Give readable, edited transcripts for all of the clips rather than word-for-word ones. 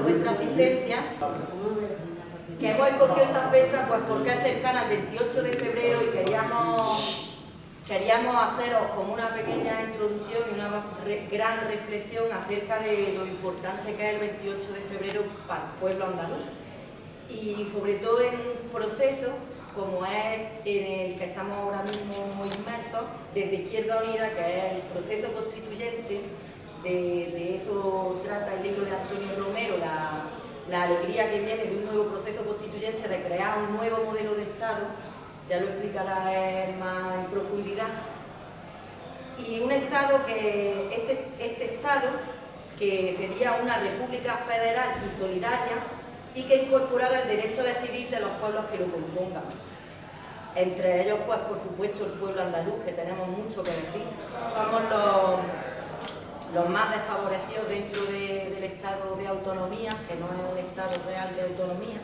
vuestra asistencia, que hemos escogido esta fecha pues porque es cercana al 28 de febrero y queríamos haceros como una pequeña introducción y una gran reflexión acerca de lo importante que es el 28 de febrero para el pueblo andaluz. Y sobre todo en un proceso como es en el que estamos ahora mismo inmersos, desde Izquierda Unida, que es el proceso constituyente. De eso trata el libro de Antonio Romero, la alegría que viene de un nuevo proceso constituyente, de crear un nuevo modelo de Estado, ya lo explicará él más en profundidad, y un Estado que, este Estado, que sería una república federal y solidaria, y que incorporara el derecho a decidir de los pueblos que lo compongan. Entre ellos, pues, por supuesto, el pueblo andaluz, que tenemos mucho que decir. Somos los más desfavorecidos dentro del estado de autonomía, que no es un estado real de autonomía.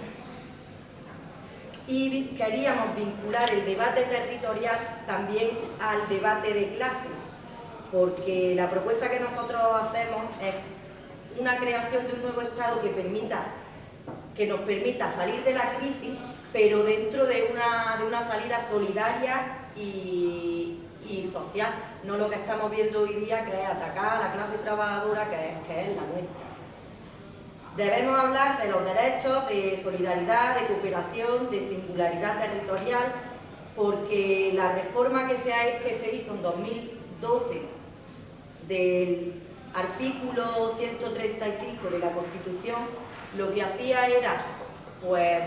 Y queríamos vincular el debate territorial también al debate de clase, porque la propuesta que nosotros hacemos es una creación de un nuevo estado que nos permita salir de la crisis, pero dentro de una salida solidaria y social, no lo que estamos viendo hoy día, que es atacar a la clase trabajadora, que es la nuestra. Debemos hablar de los derechos, de solidaridad, de cooperación, de singularidad territorial, porque la reforma que se hizo en 2012 del artículo 135 de la Constitución, lo que hacía era, pues,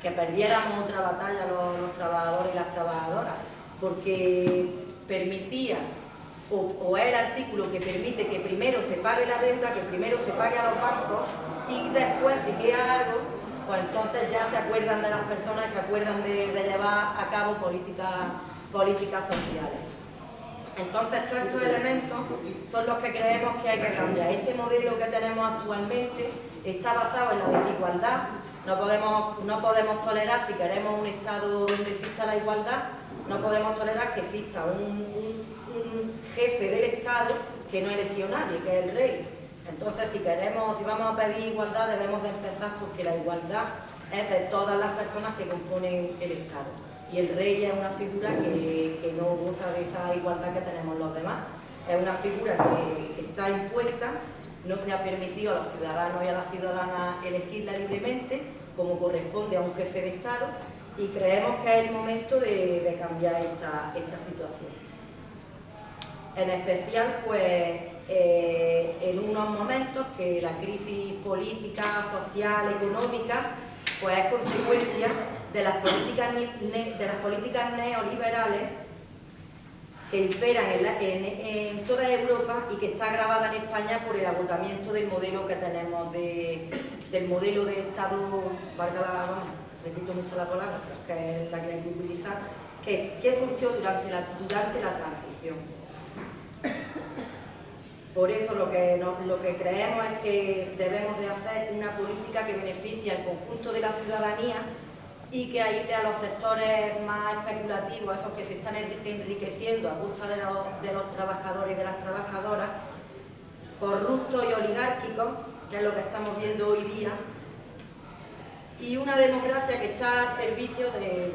que perdiéramos otra batalla los trabajadores y las trabajadoras, porque permitía, o es el artículo que permite que primero se pague la deuda, que primero se pague a los bancos, y después, si queda algo, pues entonces ya se acuerdan de las personas y se acuerdan de llevar a cabo políticas sociales. Entonces, todos estos elementos son los que creemos que hay que cambiar. Este modelo que tenemos actualmente está basado en la desigualdad. No podemos tolerar, si queremos un Estado donde exista la igualdad, no podemos tolerar que exista un jefe del Estado que no eligió nadie, que es el rey. Entonces, si vamos a pedir igualdad, debemos de empezar porque la igualdad es de todas las personas que componen el Estado. Y el rey es una figura que no goza de esa igualdad que tenemos los demás. Es una figura que está impuesta, no se ha permitido a los ciudadanos y a las ciudadanas elegirla libremente, como corresponde a un jefe de Estado, y creemos que es el momento de cambiar esta situación. En especial, pues, en unos momentos que la crisis política, social, económica, pues es consecuencia de las políticas neoliberales que imperan en toda Europa y que está agravada en España por el agotamiento del modelo que tenemos del modelo de Estado, repito mucho la palabra, pero es que es la que hay que utilizar, que surgió durante la transición. Por eso lo que creemos es que debemos de hacer una política que beneficie al conjunto de la ciudadanía y que aísle a los sectores más especulativos, esos que se están enriqueciendo a costa de los trabajadores y de las trabajadoras, corruptos y oligárquicos, que es lo que estamos viendo hoy día, y una democracia que está al servicio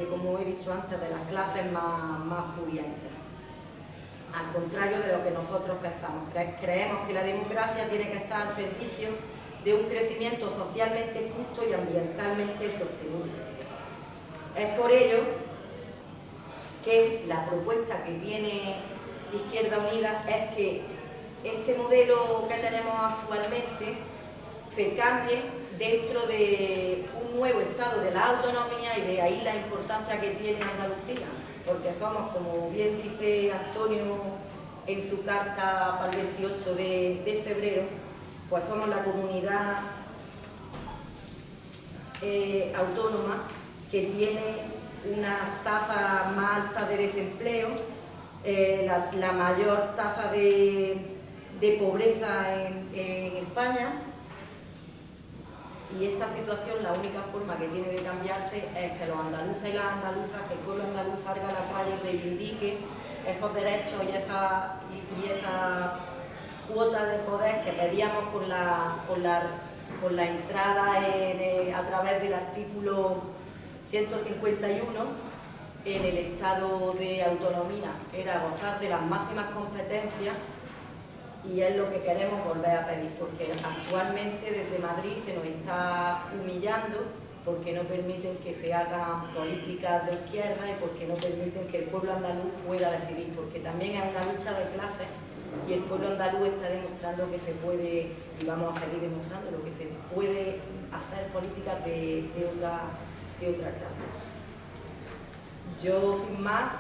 como he dicho antes, de las clases más pudientes. Al contrario de lo que nosotros pensamos. Creemos que la democracia tiene que estar al servicio de un crecimiento socialmente justo y ambientalmente sostenible. Es por ello que la propuesta que tiene Izquierda Unida es que este modelo que tenemos actualmente se cambie dentro de un nuevo estado de la autonomía, y de ahí la importancia que tiene Andalucía, porque somos, como bien dice Antonio en su carta para el 28 de febrero, pues somos la comunidad autónoma que tiene una tasa más alta de desempleo, la mayor tasa de pobreza en España, y esta situación, la única forma que tiene de cambiarse es que los andaluces y las andaluzas, que el pueblo andaluz salga a la calle y reivindique esos derechos y esa cuota de poder que pedíamos por la con la entrada a través del artículo 151 en el estado de autonomía, era gozar de las máximas competencias, y es lo que queremos volver a pedir, porque actualmente desde Madrid se nos está humillando, porque no permiten que se hagan políticas de izquierda y porque no permiten que el pueblo andaluz pueda decidir, porque también es una lucha de clases y el pueblo andaluz está demostrando que se puede, y vamos a seguir demostrando lo que se puede hacer políticas de otra clase. Yo, sin más,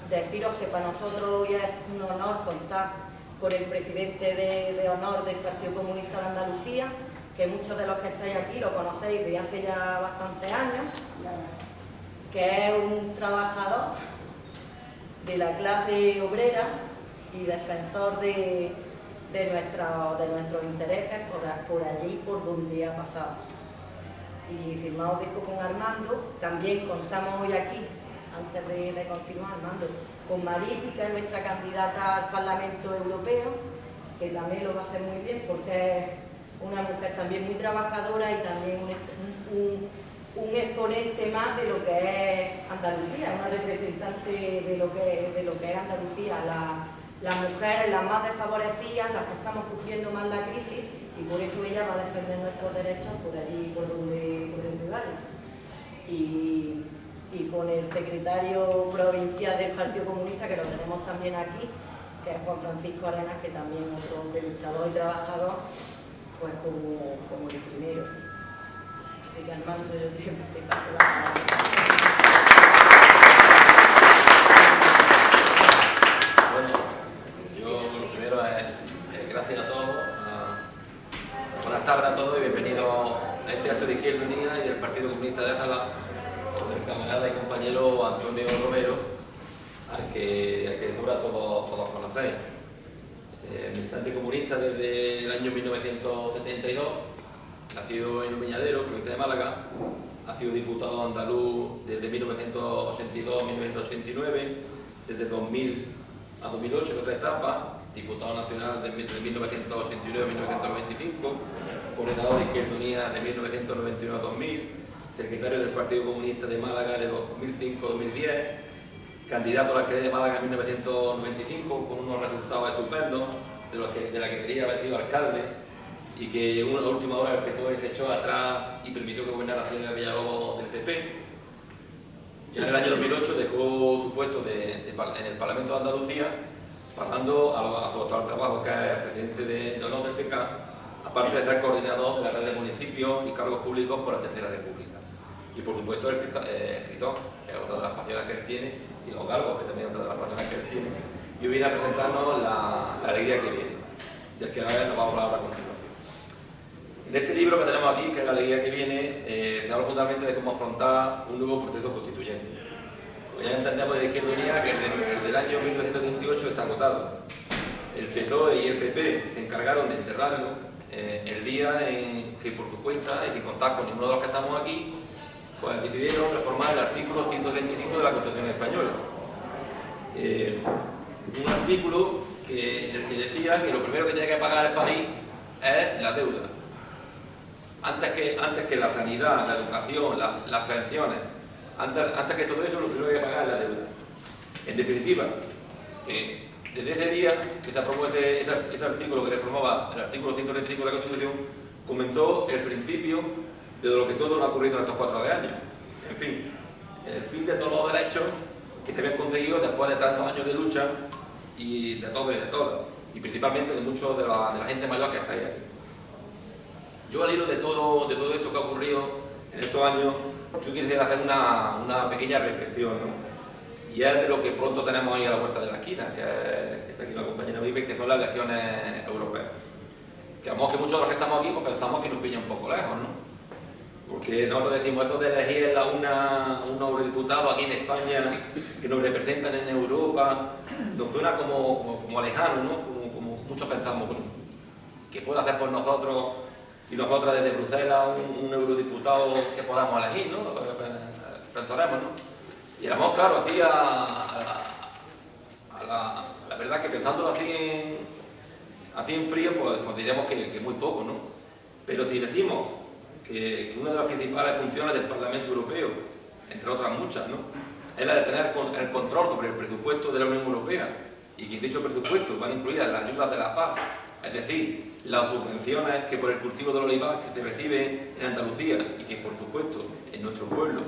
deciros que para nosotros hoy es un honor contar con el presidente de honor del Partido Comunista de Andalucía, que muchos de los que estáis aquí lo conocéis de hace ya bastantes años, que es un trabajador de la clase obrera y defensor de nuestros intereses por allí, por donde ha pasado. Y sin más os dejo con Armando. También contamos hoy aquí, antes de continuar, Armando, con Maripi, que es nuestra candidata al Parlamento Europeo, que también lo va a hacer muy bien porque es una mujer también muy trabajadora y también un exponente más de lo que es Andalucía, una representante de lo que es Andalucía, las mujeres, las más desfavorecidas, las que estamos sufriendo más la crisis, y por eso ella va a defender nuestros derechos por allí, por donde vaya. Y con el secretario provincial del Partido Comunista, que lo tenemos también aquí, que es Juan Francisco Arenas, que también es otro hombre luchador y trabajador, pues como el primero. Así que Armando, yo te paso la palabra. Bueno, yo lo primero es gracias a todos, buenas tardes a todos y bienvenidos a este acto de Izquierda Unida y del Partido Comunista de Zala, con el camarada y compañero Antonio Romero, al que seguro todos conocéis. Militante comunista desde el año 1972, nacido en Humeñadero, provincia de Málaga, ha sido diputado andaluz desde 1982 a 1989, desde 2000 a 2008 en otra etapa, diputado nacional de 1989 a 1995, coordinador de Izquierda Unida de 1999 a 2000, secretario del Partido Comunista de Málaga de 2005 a 2010, candidato a la alcaldía de Málaga en 1995 con unos resultados estupendos, de la que quería haber sido alcalde, y que en una última hora el PSOE se echó atrás y permitió que gobernara Celia Villalobos del PP. Ya en el año 2008 dejó su puesto en el Parlamento de Andalucía, pasando a su actual trabajo, que es presidente de honor del PK, aparte de ser coordinador de la red de municipios y cargos públicos por la Tercera República. Y por supuesto el escritor, que es otra de las pasiones que él tiene, y los galgos, que también es otra de las pasiones que él tiene. Y viene a presentarnos la alegría que viene, del que nos vamos a hablar ahora a continuación. En este libro que tenemos aquí, que es La alegría que viene, se habla fundamentalmente de cómo afrontar un nuevo proceso constituyente. Pues ya entendemos de Izquierda Unida que el del año 1978 está agotado. El PSOE y el PP se encargaron de enterrarlo el día en que, por su cuenta y sin contar con ninguno de los que estamos aquí, pues decidieron reformar el artículo 135 de la Constitución Española. Un artículo en el que decía que lo primero que tiene que pagar el país es la deuda. Antes que la sanidad, la educación, las pensiones, antes que todo eso, lo primero que hay que pagar es la deuda. En definitiva, desde ese día que se aprobó ese artículo que reformaba el artículo 135 de la Constitución, comenzó el principio de lo que todo nos ha ocurrido en estos 4 años. En fin, el fin de todos los derechos que se habían conseguido después de tantos años de lucha y de todo y de todo, y principalmente de muchos de la gente mayor que está ahí. Yo al hilo de todo esto que ha ocurrido en estos años, yo quisiera hacer una pequeña reflexión, ¿no? Y es de lo que pronto tenemos ahí a la vuelta de la esquina, que está aquí la compañera Vive, que son las elecciones europeas. Que a lo mejor que muchos de los que estamos aquí pues pensamos que nos pilla un poco lejos, ¿no? Porque nosotros decimos eso de elegir a un eurodiputado aquí en España que nos representan en Europa, nos suena como lejano, ¿no? Como muchos pensamos, bueno, ¿qué puede hacer por nosotros y nosotras desde Bruselas un eurodiputado que podamos elegir, ¿no? Pensaremos, ¿no? Y además, claro, así la verdad que pensándolo así en frío, pues diríamos que muy poco, ¿no? Pero si decimos que una de las principales funciones del Parlamento Europeo, entre otras muchas, ¿no?, es la de tener el control sobre el presupuesto de la Unión Europea, y que dicho presupuesto van incluidas las ayudas de la PAC, es decir, las subvenciones que por el cultivo del olivar que se recibe en Andalucía y que por supuesto en nuestro pueblo,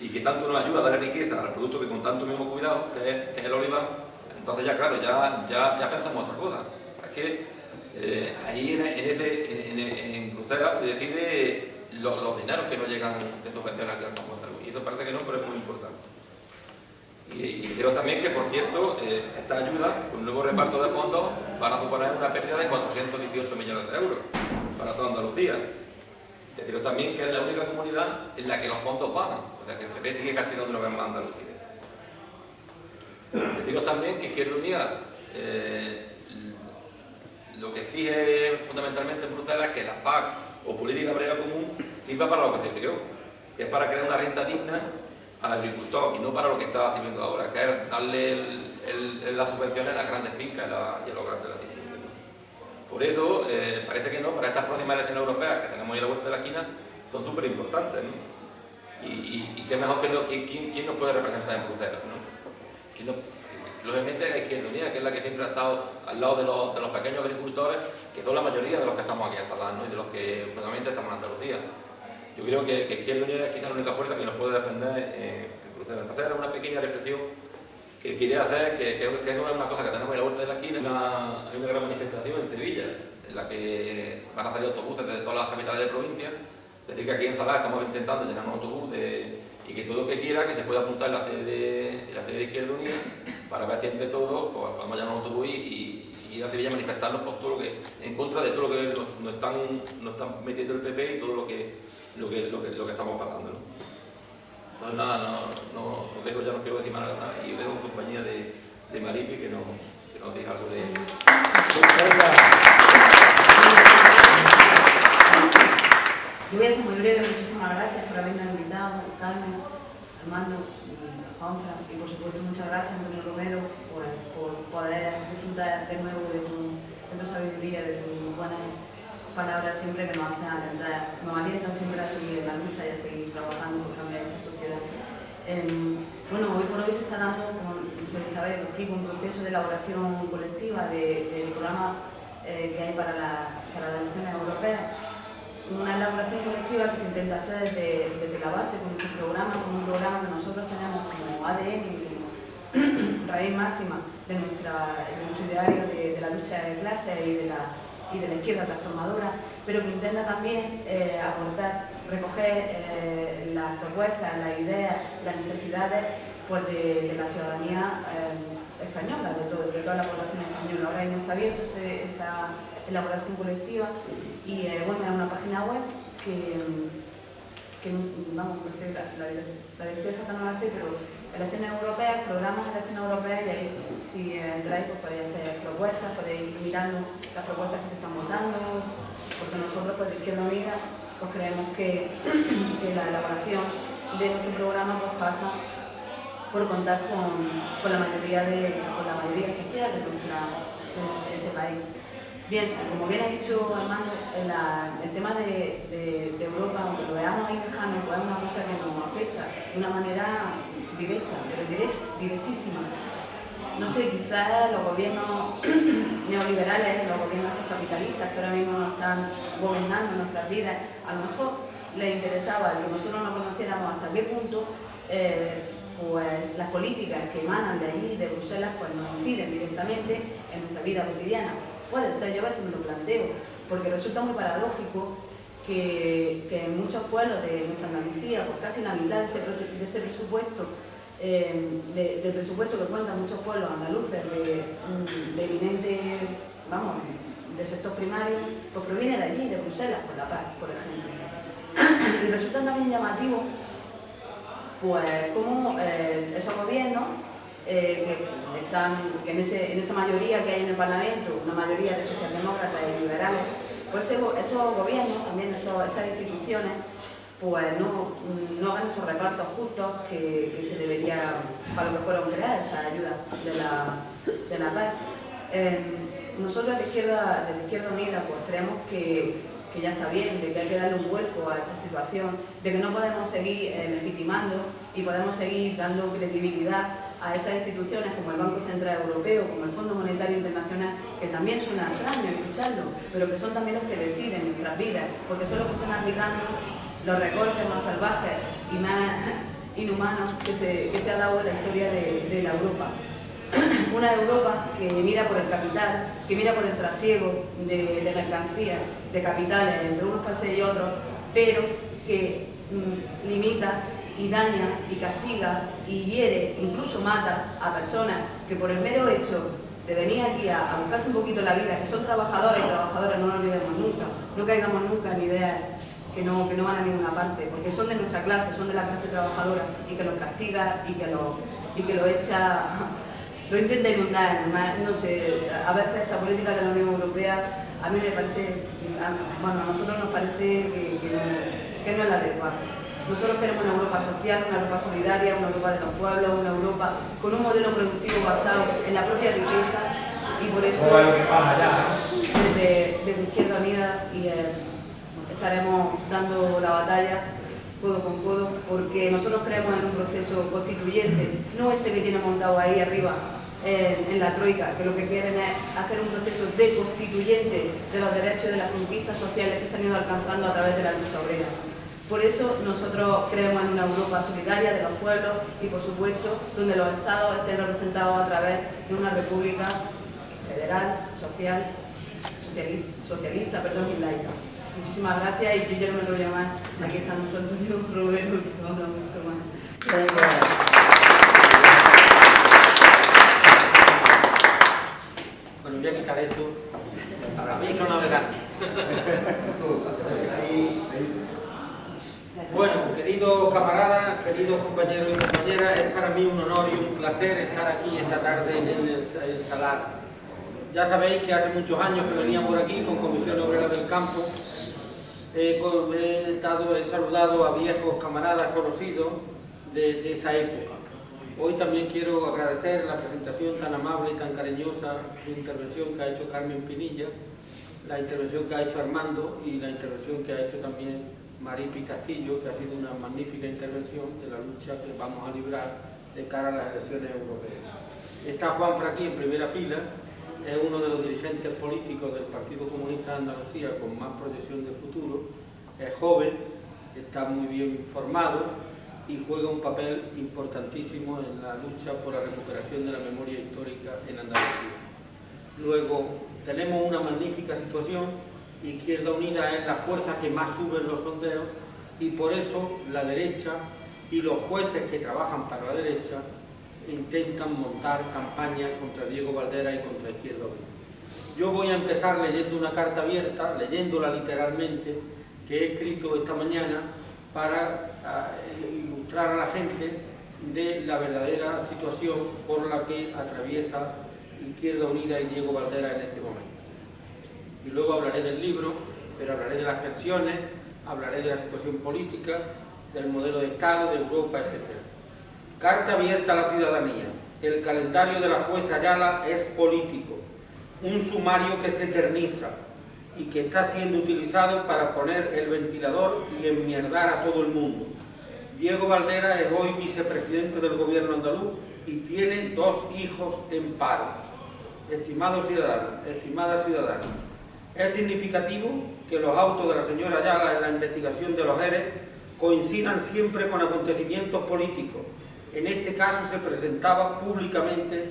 y que tanto nos ayuda a darle riqueza al producto que con tanto mismo cuidado, que es el olivar, entonces ya claro, ya pensamos otra cosa. Es que ahí en Bruselas se decide los dineros que no llegan de subvenciones aquí al campo andaluz, y eso parece que no, pero es muy importante. Y creo también que, por cierto, esta ayuda, con un nuevo reparto de fondos, van a suponer una pérdida de 418 millones de euros para toda Andalucía. Deciros también que es la única comunidad en la que los fondos bajan, o sea que el PP sigue castigando una vez más a Andalucía. Deciros también que Izquierda Unida lo que exige fundamentalmente en Bruselas es que la PAC o política agraria común sirva para lo que se creó, que es para crear una renta digna al agricultor y no para lo que está haciendo ahora, que es darle las subvenciones a las grandes fincas y a los grandes latifundios. Por eso, parece que no, para estas próximas elecciones europeas que tenemos ahí a la vuelta de la esquina, son súper importantes, ¿no? Y qué mejor que quién nos puede representar en Bruselas, ¿no? Lógicamente es Izquierda Unida, que es la que siempre ha estado al lado de los pequeños agricultores, que son la mayoría de los que estamos aquí en Zalán, ¿no?, y de los que fundamentalmente estamos en Andalucía. Yo creo que Izquierda Unida es quizá la única fuerza que nos puede defender en Bruselas. Entonces era una pequeña reflexión que quería hacer, que es una cosa que tenemos en la vuelta de la esquina. Hay una gran manifestación en Sevilla, en la que van a salir autobuses desde todas las capitales de provincia. Es decir, que aquí en Zalán estamos intentando llenar un autobús y que todo el que quiera, que se pueda apuntar en la sede de Izquierda Unida, para ver si entre todos pues, podemos llenar un autobús y ir a Sevilla a manifestarnos por todo lo que, en contra de todo lo que nos están metiendo el PP y todo lo que estamos pasando, ¿no? Entonces nada, no os dejo, ya no quiero decir más nada, y os dejo en compañía de Maripi, que nos diga algo de... Yo voy a ser muy breve, muchísimas gracias por haberme invitado, Carmen, Armando, Juanfran, y por supuesto muchas gracias, Antonio Romero, por poder disfrutar de nuevo de tu sabiduría, de tus buenas palabras siempre que nos hacen alentar, nos alientan siempre a seguir en la lucha y a seguir trabajando por cambiar esta sociedad. Bueno, hoy por hoy se está dando, como suele saber, un proceso de elaboración colectiva del programa que hay para las elecciones europeas. Una elaboración colectiva que se intenta hacer desde la base, con un programa que nosotros tenemos como ADN y como raíz máxima de nuestro ideario de la lucha de clases y de la izquierda transformadora, pero que intenta también aportar, recoger las propuestas, las ideas, las necesidades pues, de la ciudadanía española, de toda la población española. Ahora mismo está abierto esa elaboración colectiva y bueno, es una página web que vamos, la dirección exacta no la sé, pero elecciones europeas, programas de elecciones europeas, y ahí si entráis pues podéis hacer propuestas, podéis ir mirando las propuestas que se están votando, porque nosotros pues de Izquierda Unida pues creemos que la elaboración de nuestro programa pues pasa por contar con la mayoría social de este país. Bien, como bien ha dicho Armando, el tema de Europa, aunque lo veamos ahí lejano, pues es una cosa que nos afecta de una manera directa, pero directísima. No sé, quizás los gobiernos neoliberales, los gobiernos capitalistas que ahora mismo nos están gobernando nuestras vidas, a lo mejor les interesaba que nosotros no conociéramos hasta qué punto pues las políticas que emanan de allí, de Bruselas, pues nos inciden directamente en nuestra vida cotidiana. Puede ser, yo a veces me lo planteo, porque resulta muy paradójico que en muchos pueblos de nuestra Andalucía, pues casi la mitad de ese presupuesto, del presupuesto que cuentan muchos pueblos andaluces de eminente, vamos, de sector primario, pues proviene de allí, de Bruselas, por la PAC, por ejemplo. Y resulta también llamativo pues como esos gobiernos que en esa mayoría que hay en el Parlamento, una mayoría de socialdemócratas y liberales, pues esos gobiernos, también esas instituciones, pues no hagan esos repartos justos que se debería, para lo que fueron creadas esas ayudas de la PAC. Nosotros de Izquierda Unida pues creemos que que ya está bien, de que hay que darle un vuelco a esta situación, de que no podemos seguir legitimando y podemos seguir dando credibilidad a esas instituciones como el Banco Central Europeo, como el Fondo Monetario Internacional, que también suena extraño escucharlo, pero que son también los que deciden nuestras vidas, porque son los que están aplicando los recortes más salvajes y más inhumanos que se ha dado en la historia de la Europa. Una Europa que mira por el capital, que mira por el trasiego de mercancías, de capitales entre unos países y otros, pero que limita y daña y castiga y hiere, incluso mata a personas que por el mero hecho de venir aquí a buscarse un poquito la vida, que son trabajadores y trabajadoras, no lo olvidemos nunca, no caigamos nunca en ideas que no van a ninguna parte, porque son de nuestra clase, son de la clase trabajadora, y que los castiga y que los echa, lo intenta inundar. No sé, a veces esa política de la Unión Europea a mí me parece, bueno, a nosotros nos parece que no es la adecuada. Nosotros queremos una Europa social, una Europa solidaria, una Europa de los pueblos, una Europa con un modelo productivo basado en la propia riqueza, y por eso desde Izquierda Unida estaremos dando la batalla codo con codo, porque nosotros creemos en un proceso constituyente, no este que tiene montado ahí arriba en la troika, que lo que quieren es hacer un proceso deconstituyente de los derechos y de las conquistas sociales que se han ido alcanzando a través de la lucha obrera. Por eso nosotros creemos en una Europa solidaria de los pueblos y, por supuesto, donde los estados estén representados a través de una república federal, socialista, y laica. Muchísimas gracias, y yo ya no me lo voy a llamar. Aquí está nuestro Antonio Romero, que nos habla mucho más. Bueno, voy a quitar esto. Para mí son navegantes. Bueno, queridos camaradas, queridos compañeros y compañeras, es para mí un honor y un placer estar aquí esta tarde en el Salar. Ya sabéis que hace muchos años que venía por aquí con Comisión Obrera del Campo. He saludado a viejos camaradas conocidos de esa época. Hoy también quiero agradecer la presentación tan amable y tan cariñosa, la intervención que ha hecho Carmen Pinilla, la intervención que ha hecho Armando y la intervención que ha hecho también Maripi Castillo, que ha sido una magnífica intervención de la lucha que vamos a librar de cara a las elecciones europeas. Está Juanfra aquí en primera fila, es uno de los dirigentes políticos del Partido Comunista de Andalucía con más proyección de futuro, es joven, está muy bien formado y juega un papel importantísimo en la lucha por la recuperación de la memoria histórica en Andalucía. Luego tenemos una magnífica situación. Izquierda Unida es la fuerza que más sube en los sondeos, y por eso la derecha y los jueces que trabajan para la derecha intentan montar campañas contra Diego Valdera y contra Izquierda Unida. Yo voy a empezar leyendo una carta abierta, leyéndola literalmente, que he escrito esta mañana para ilustrar a la gente de la verdadera situación por la que atraviesa Izquierda Unida y Diego Valdera en este momento. Y luego hablaré del libro, pero hablaré de las pensiones, hablaré de la situación política, del modelo de Estado, de Europa, etc. Carta abierta a la ciudadanía. El calendario de la jueza Ayala es político, un sumario que se eterniza y que está siendo utilizado para poner el ventilador y enmierdar a todo el mundo. Diego Valdera es hoy vicepresidente del gobierno andaluz y tiene 2 hijos en paro. Estimados ciudadanos, estimadas ciudadanas, es significativo que los autos de la señora Ayala en la investigación de los ERE coincidan siempre con acontecimientos políticos. En este caso se presentaba públicamente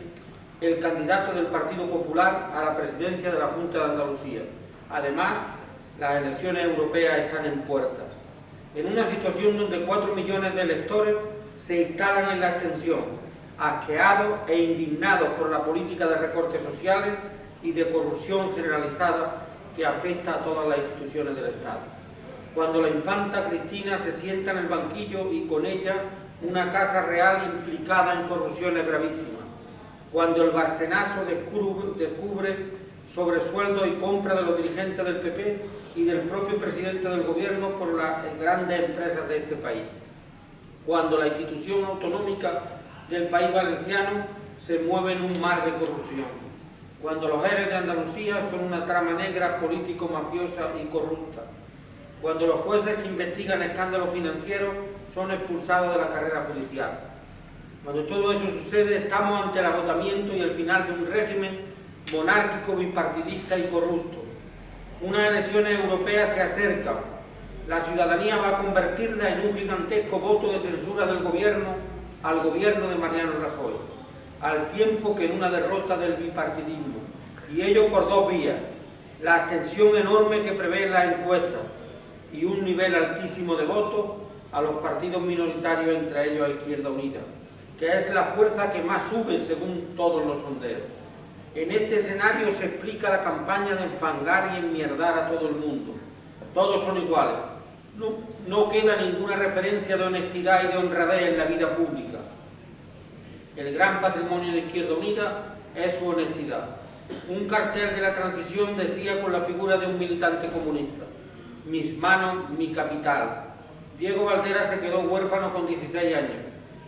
el candidato del Partido Popular a la presidencia de la Junta de Andalucía. Además, las elecciones europeas están en puertas. En una situación donde 4 millones de electores se instalan en la abstención, asqueados e indignados por la política de recortes sociales y de corrupción generalizada que afecta a todas las instituciones del Estado. Cuando la infanta Cristina se sienta en el banquillo y con ella una casa real implicada en corrupciones gravísimas. Cuando el Barcenazo descubre sobresueldos y compra de los dirigentes del PP y del propio presidente del gobierno por las grandes empresas de este país. Cuando la institución autonómica del País Valenciano se mueve en un mar de corrupción. cuando los ERE de Andalucía son una trama negra, político-mafiosa y corrupta, cuando los jueces que investigan escándalos financieros son expulsados de la carrera judicial. Cuando todo eso sucede, estamos ante el agotamiento y el final de un régimen monárquico, bipartidista y corrupto. Unas elecciones europeas se acercan. La ciudadanía va a convertirla en un gigantesco voto de censura del gobierno al gobierno de Mariano Rajoy, al tiempo que en una derrota del bipartidismo. Y ello por dos vías: la abstención enorme que prevén las encuestas y un nivel altísimo de votos a los partidos minoritarios, entre ellos a Izquierda Unida, que es la fuerza que más sube según todos los sondeos. En este escenario se explica la campaña de enfangar y enmierdar a todo el mundo. Todos son iguales. No queda ninguna referencia de honestidad y de honradez en la vida pública. El gran patrimonio de Izquierda Unida es su honestidad. Un cartel de la transición decía con la figura de un militante comunista: mis manos, mi capital. Diego Valera se quedó huérfano con 16 años.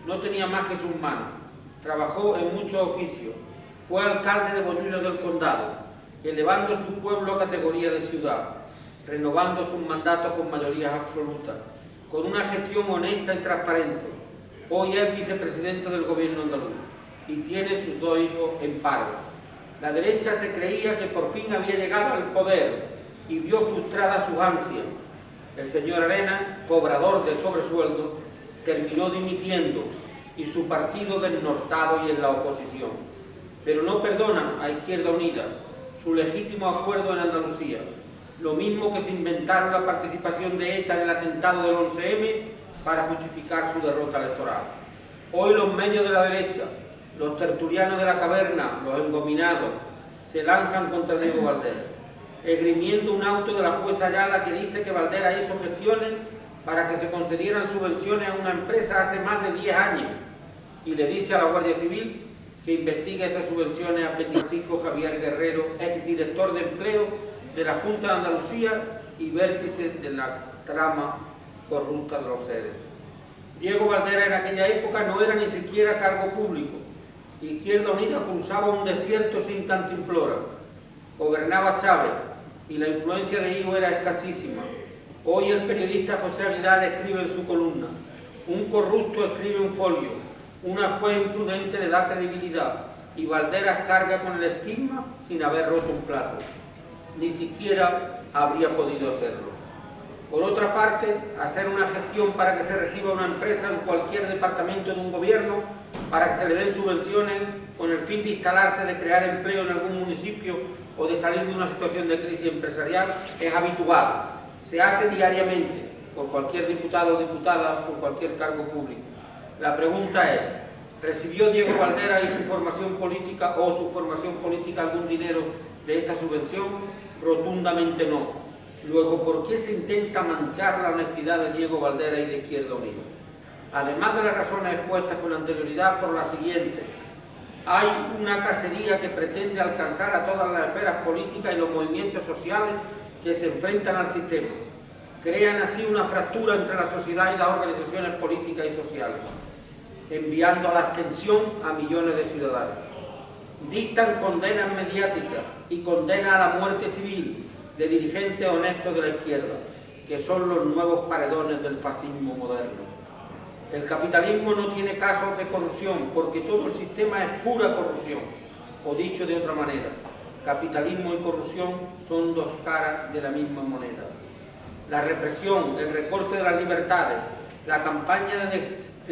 No tenía más que sus manos. Trabajó en muchos oficios. Fue alcalde de Bollullo del Condado, elevando su pueblo a categoría de ciudad, renovando sus mandatos con mayorías absolutas, con una gestión honesta y transparente. Hoy es vicepresidente del gobierno andaluz y tiene sus dos hijos en paro. La derecha se creía que por fin había llegado al poder y vio frustradas sus ansias. El señor Arena, cobrador de sobresueldo, terminó dimitiendo y su partido desnortado y en la oposición. Pero no perdonan a Izquierda Unida su legítimo acuerdo en Andalucía, lo mismo que se inventaron la participación de ETA en el atentado del 11M para justificar su derrota electoral. Hoy los medios de la derecha, los tertulianos de la caverna, los engominados, se lanzan contra Diego Valera, esgrimiendo un auto de la jueza Ayala que dice que Valera hizo gestiones para que se concedieran subvenciones a una empresa hace más de 10 años y le dice a la Guardia Civil que investigue esas subvenciones a Francisco Javier Guerrero, exdirector de Empleo de la Junta de Andalucía y vértice de la trama corrupta de los seres. Diego Valera en aquella época no era ni siquiera cargo público. Izquierda Unida cruzaba un desierto sin cantimplora. Gobernaba Chávez y la influencia de Hijo era escasísima. Hoy el periodista José Aguilar escribe en su columna: un corrupto escribe un folio, una juez imprudente le da credibilidad y Valderas carga con el estigma sin haber roto un plato. Ni siquiera habría podido hacerlo. Por otra parte, hacer una gestión para que se reciba una empresa en cualquier departamento de un gobierno, para que se le den subvenciones con el fin de instalarte, de crear empleo en algún municipio o de salir de una situación de crisis empresarial, es habitual. Se hace diariamente por cualquier diputado o diputada, por cualquier cargo público. La pregunta es: ¿recibió Diego Valera y su formación política o su formación política algún dinero de esta subvención? Rotundamente no. Luego, ¿por qué se intenta manchar la honestidad de Diego Valera y de Izquierda Unida? Además de las razones expuestas con anterioridad, por la siguiente: hay una cacería que pretende alcanzar a todas las esferas políticas y los movimientos sociales que se enfrentan al sistema. Crean así una fractura entre la sociedad y las organizaciones políticas y sociales, enviando a la abstención a millones de ciudadanos. Dictan condenas mediáticas y condenas a la muerte civil de dirigentes honestos de la izquierda, que son los nuevos paredones del fascismo moderno. El capitalismo no tiene casos de corrupción, porque todo el sistema es pura corrupción. O dicho de otra manera, capitalismo y corrupción son dos caras de la misma moneda. La represión, el recorte de las libertades, la campaña de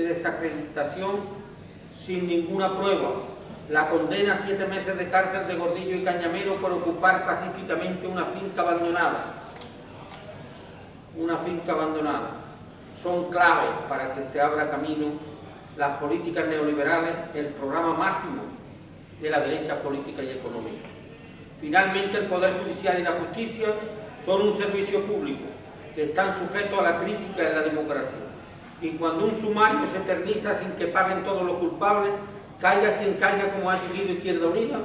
desacreditación sin ninguna prueba, la condena a 7 meses de cárcel de Gordillo y Cañamero por ocupar pacíficamente una finca abandonada. Son claves para que se abra camino las políticas neoliberales, el programa máximo de la derecha política y económica. Finalmente, el Poder Judicial y la Justicia son un servicio público que están sujetos a la crítica en la democracia. Y cuando un sumario se eterniza sin que paguen todos los culpables, caiga quien caiga, como ha exigido Izquierda Unida,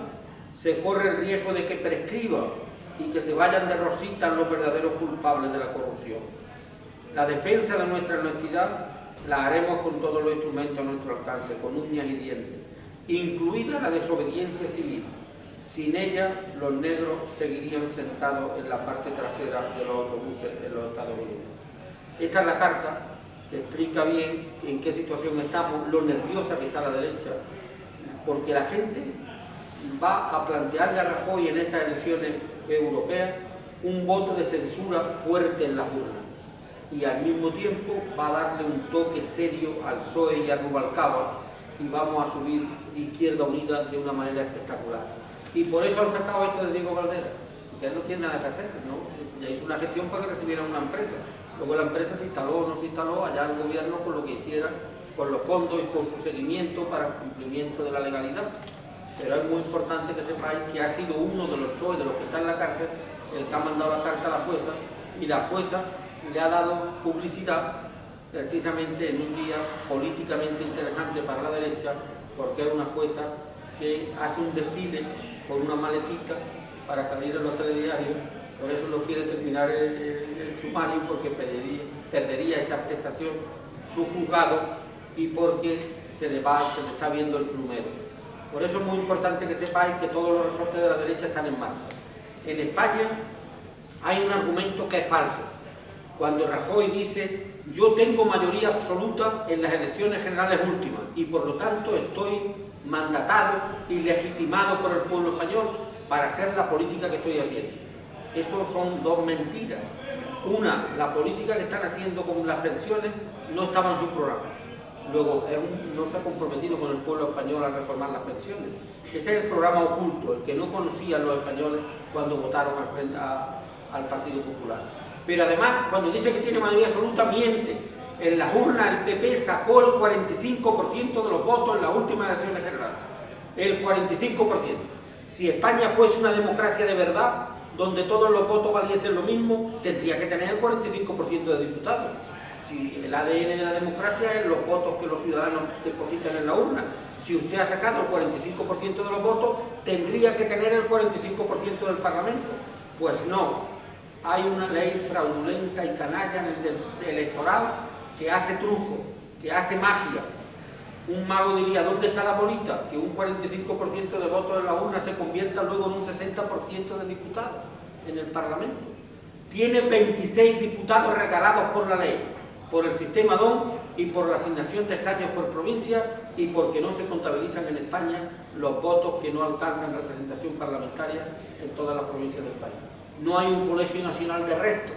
se corre el riesgo de que prescriba y que se vayan de rositas los verdaderos culpables de la corrupción. La defensa de nuestra honestidad la haremos con todos los instrumentos a nuestro alcance, con uñas y dientes, incluida la desobediencia civil. Sin ella, los negros seguirían sentados en la parte trasera de los autobuses en los Estados Unidos. Esta es la carta que explica bien en qué situación estamos, lo nerviosa que está la derecha, porque la gente va a plantearle a Rajoy en estas elecciones europeas un voto de censura fuerte en las urnas y al mismo tiempo va a darle un toque serio al PSOE y a Rubalcaba y vamos a subir Izquierda Unida de una manera espectacular. Y por eso han sacado esto de Diego Caldera, que él no tiene nada que hacer, ¿no? Ya hizo una gestión para que recibiera una empresa. Luego la empresa se instaló o no se instaló, allá el gobierno con lo que hiciera, con los fondos y con su seguimiento para el cumplimiento de la legalidad. Pero es muy importante que sepáis que ha sido uno de los PSOE, de los que está en la cárcel, el que ha mandado la carta a la jueza, y la jueza le ha dado publicidad precisamente en un día políticamente interesante para la derecha, porque es una jueza que hace un desfile con una maletita para salir en los telediarios. Por eso no quiere terminar el sumario, porque perdería esa prestación su juzgado y porque se le está viendo el plumero. Por eso es muy importante que sepáis que todos los resortes de la derecha están en marcha. En España hay un argumento que es falso. Cuando Rajoy dice, yo tengo mayoría absoluta en las elecciones generales últimas y por lo tanto estoy mandatado y legitimado por el pueblo español para hacer la política que estoy haciendo. Eso son dos mentiras. Una, la política que están haciendo con las pensiones no estaba en su programa. Luego, no se ha comprometido con el pueblo español a reformar las pensiones. Ese es el programa oculto, el que no conocían los españoles cuando votaron al Partido Popular. Pero además, cuando dice que tiene mayoría absoluta, miente. En las urnas el PP sacó el 45% de los votos en las últimas elecciones generales. El 45%. Si España fuese una democracia de verdad, donde todos los votos valiesen lo mismo, tendría que tener el 45% de diputados. Si el ADN de la democracia es los votos que los ciudadanos depositan en la urna. Si usted ha sacado el 45% de los votos, tendría que tener el 45% del Parlamento. Pues no. Hay una ley fraudulenta y canalla en el electoral que hace truco, que hace magia. Un mago diría, ¿dónde está la bolita? Que un 45% de votos en la urna se convierta luego en un 60% de diputados en el Parlamento. Tiene 26 diputados regalados por la ley, por el sistema DON y por la asignación de escaños por provincia y porque no se contabilizan en España los votos que no alcanzan representación parlamentaria en todas las provincias de España. No hay un colegio nacional de resto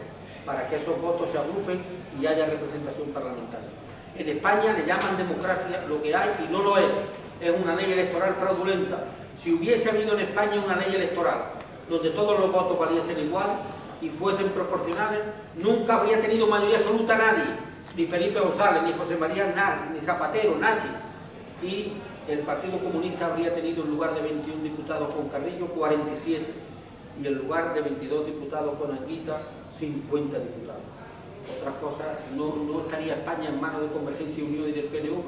para que esos votos se agrupen y haya representación parlamentaria. En España le llaman democracia lo que hay y no lo es una ley electoral fraudulenta. Si hubiese habido en España una ley electoral donde todos los votos valiesen igual y fuesen proporcionales, nunca habría tenido mayoría absoluta nadie, ni Felipe González, ni José María Aznar, ni Zapatero, nadie. Y el Partido Comunista habría tenido en lugar de 21 diputados con Carrillo, 47, y en lugar de 22 diputados con Anguita, 50 diputados. Otras cosas, no estaría España en manos de Convergencia y Unión y del PNV,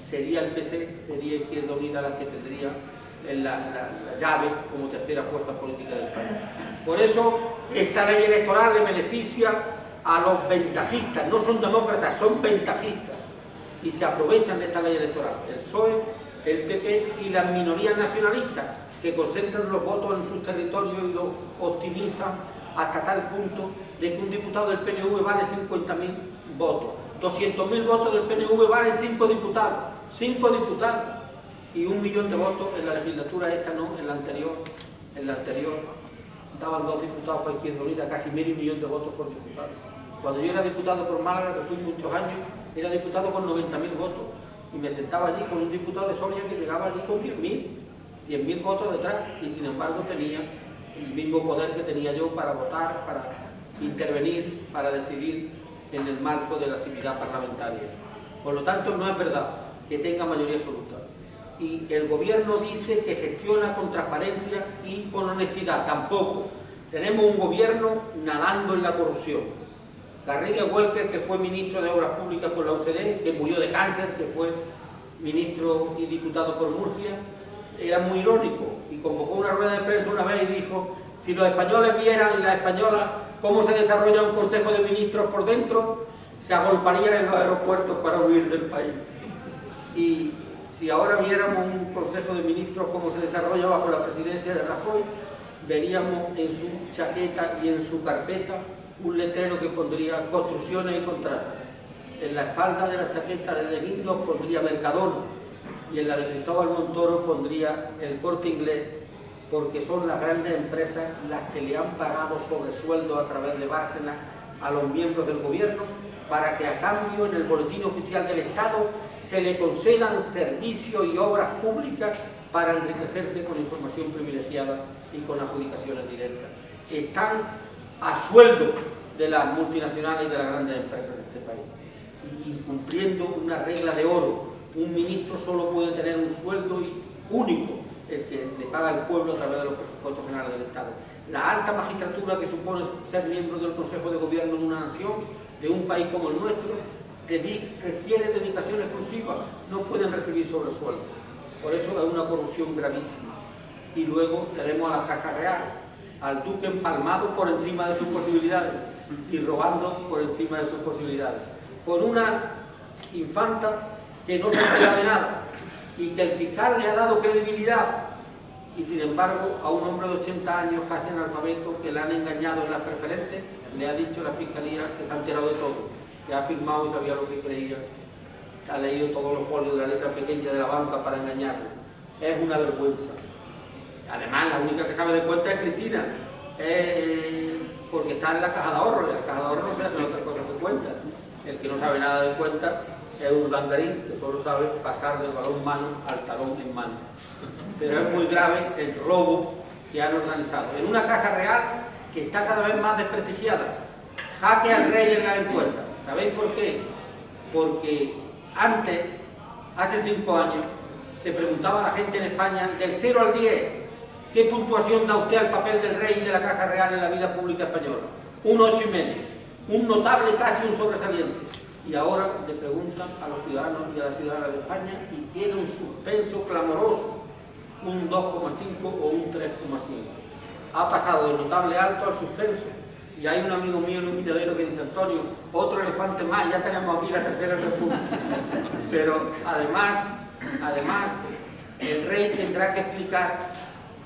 sería el PC, sería Izquierda Unida la que tendría la llave como tercera fuerza política del país. Por eso esta ley electoral le beneficia a los ventajistas, no son demócratas, son ventajistas y se aprovechan de esta ley electoral, el PSOE, el PP y las minorías nacionalistas que concentran los votos en sus territorios y los optimizan hasta tal punto de que un diputado del PNV vale 50.000 votos, 200.000 votos del PNV valen 5 diputados, y 1 millón de votos en la legislatura esta, no, en la anterior daban 2 diputados para Izquierda Unida, casi medio millón de votos por diputado. Cuando yo era diputado por Málaga, que fui muchos años, era diputado con 90.000 votos y me sentaba allí con un diputado de Soria que llegaba allí con 10.000 votos detrás y sin embargo tenía el mismo poder que tenía yo para votar, para intervenir, para decidir en el marco de la actividad parlamentaria. Por lo tanto, no es verdad que tenga mayoría absoluta. Y el gobierno dice que gestiona con transparencia y con honestidad. Tampoco. Tenemos un gobierno nadando en la corrupción. Garriga Huelker, que fue ministro de Obras Públicas con la OCDE, que murió de cáncer, que fue ministro y diputado por Murcia, era muy irónico y convocó una rueda de prensa una vez y dijo: si los españoles vieran y las españolas cómo se desarrolla un consejo de ministros por dentro, se agolparían en los aeropuertos para huir del país. Y Si ahora viéramos un Consejo de Ministros como se desarrolla bajo la presidencia de Rajoy, veríamos en su chaqueta y en su carpeta un letrero que pondría construcciones y contratos. En la espalda de la chaqueta de Guindos pondría Mercadona y en la de Cristóbal Montoro pondría el Corte Inglés, porque son las grandes empresas las que le han pagado sobresueldos a través de Bárcenas a los miembros del gobierno para que a cambio en el boletín oficial del Estado se le concedan servicios y obras públicas para enriquecerse con información privilegiada y con adjudicaciones directas. Están a sueldo de las multinacionales y de las grandes empresas de este país, y incumpliendo una regla de oro. Un ministro solo puede tener un sueldo único, el que le paga al pueblo a través de los presupuestos generales del Estado. La alta magistratura, que supone ser miembro del Consejo de Gobierno de una nación, de un país como el nuestro, que requiere dedicación exclusiva, no pueden recibir sobresueldo. Por eso es una corrupción gravísima. Y luego tenemos a la Casa Real, al duque empalmado por encima de sus posibilidades y robando por encima de sus posibilidades, con una infanta que no se entera de nada y que el fiscal le ha dado credibilidad, y sin embargo a un hombre de 80 años casi analfabeto que le han engañado en las preferentes, le ha dicho la fiscalía que se ha enterado de todo, que ha firmado y sabía lo que creía, ha leído todos los folios de la letra pequeña de la banca para engañarlo. Es una vergüenza. Además, la única que sabe de cuenta es Cristina, porque está en la caja de ahorro, y en la caja de ahorro no se hacen otras cosas que cuenta. El que no sabe nada de cuenta es un Urdangarín, que solo sabe pasar del balón mano al talón en mano. Pero es muy grave el robo que han organizado en una Casa Real que está cada vez más desprestigiada. Jaque al rey en las encuestas. ¿Sabéis por qué? Porque antes, hace 5 años, se preguntaba a la gente en España, del 0 al 10, ¿qué puntuación da usted al papel del rey y de la Casa Real en la vida pública española? Un 8,5, un notable, casi un sobresaliente. Y ahora le preguntan a los ciudadanos y a las ciudadanas de España y tiene un suspenso clamoroso, un 2,5 o un 3,5. Ha pasado de notable alto al suspenso. Y hay un amigo mío en un miradero que dice: Antonio, otro elefante más, ya tenemos aquí la Tercera República. Pero además, el rey tendrá que explicar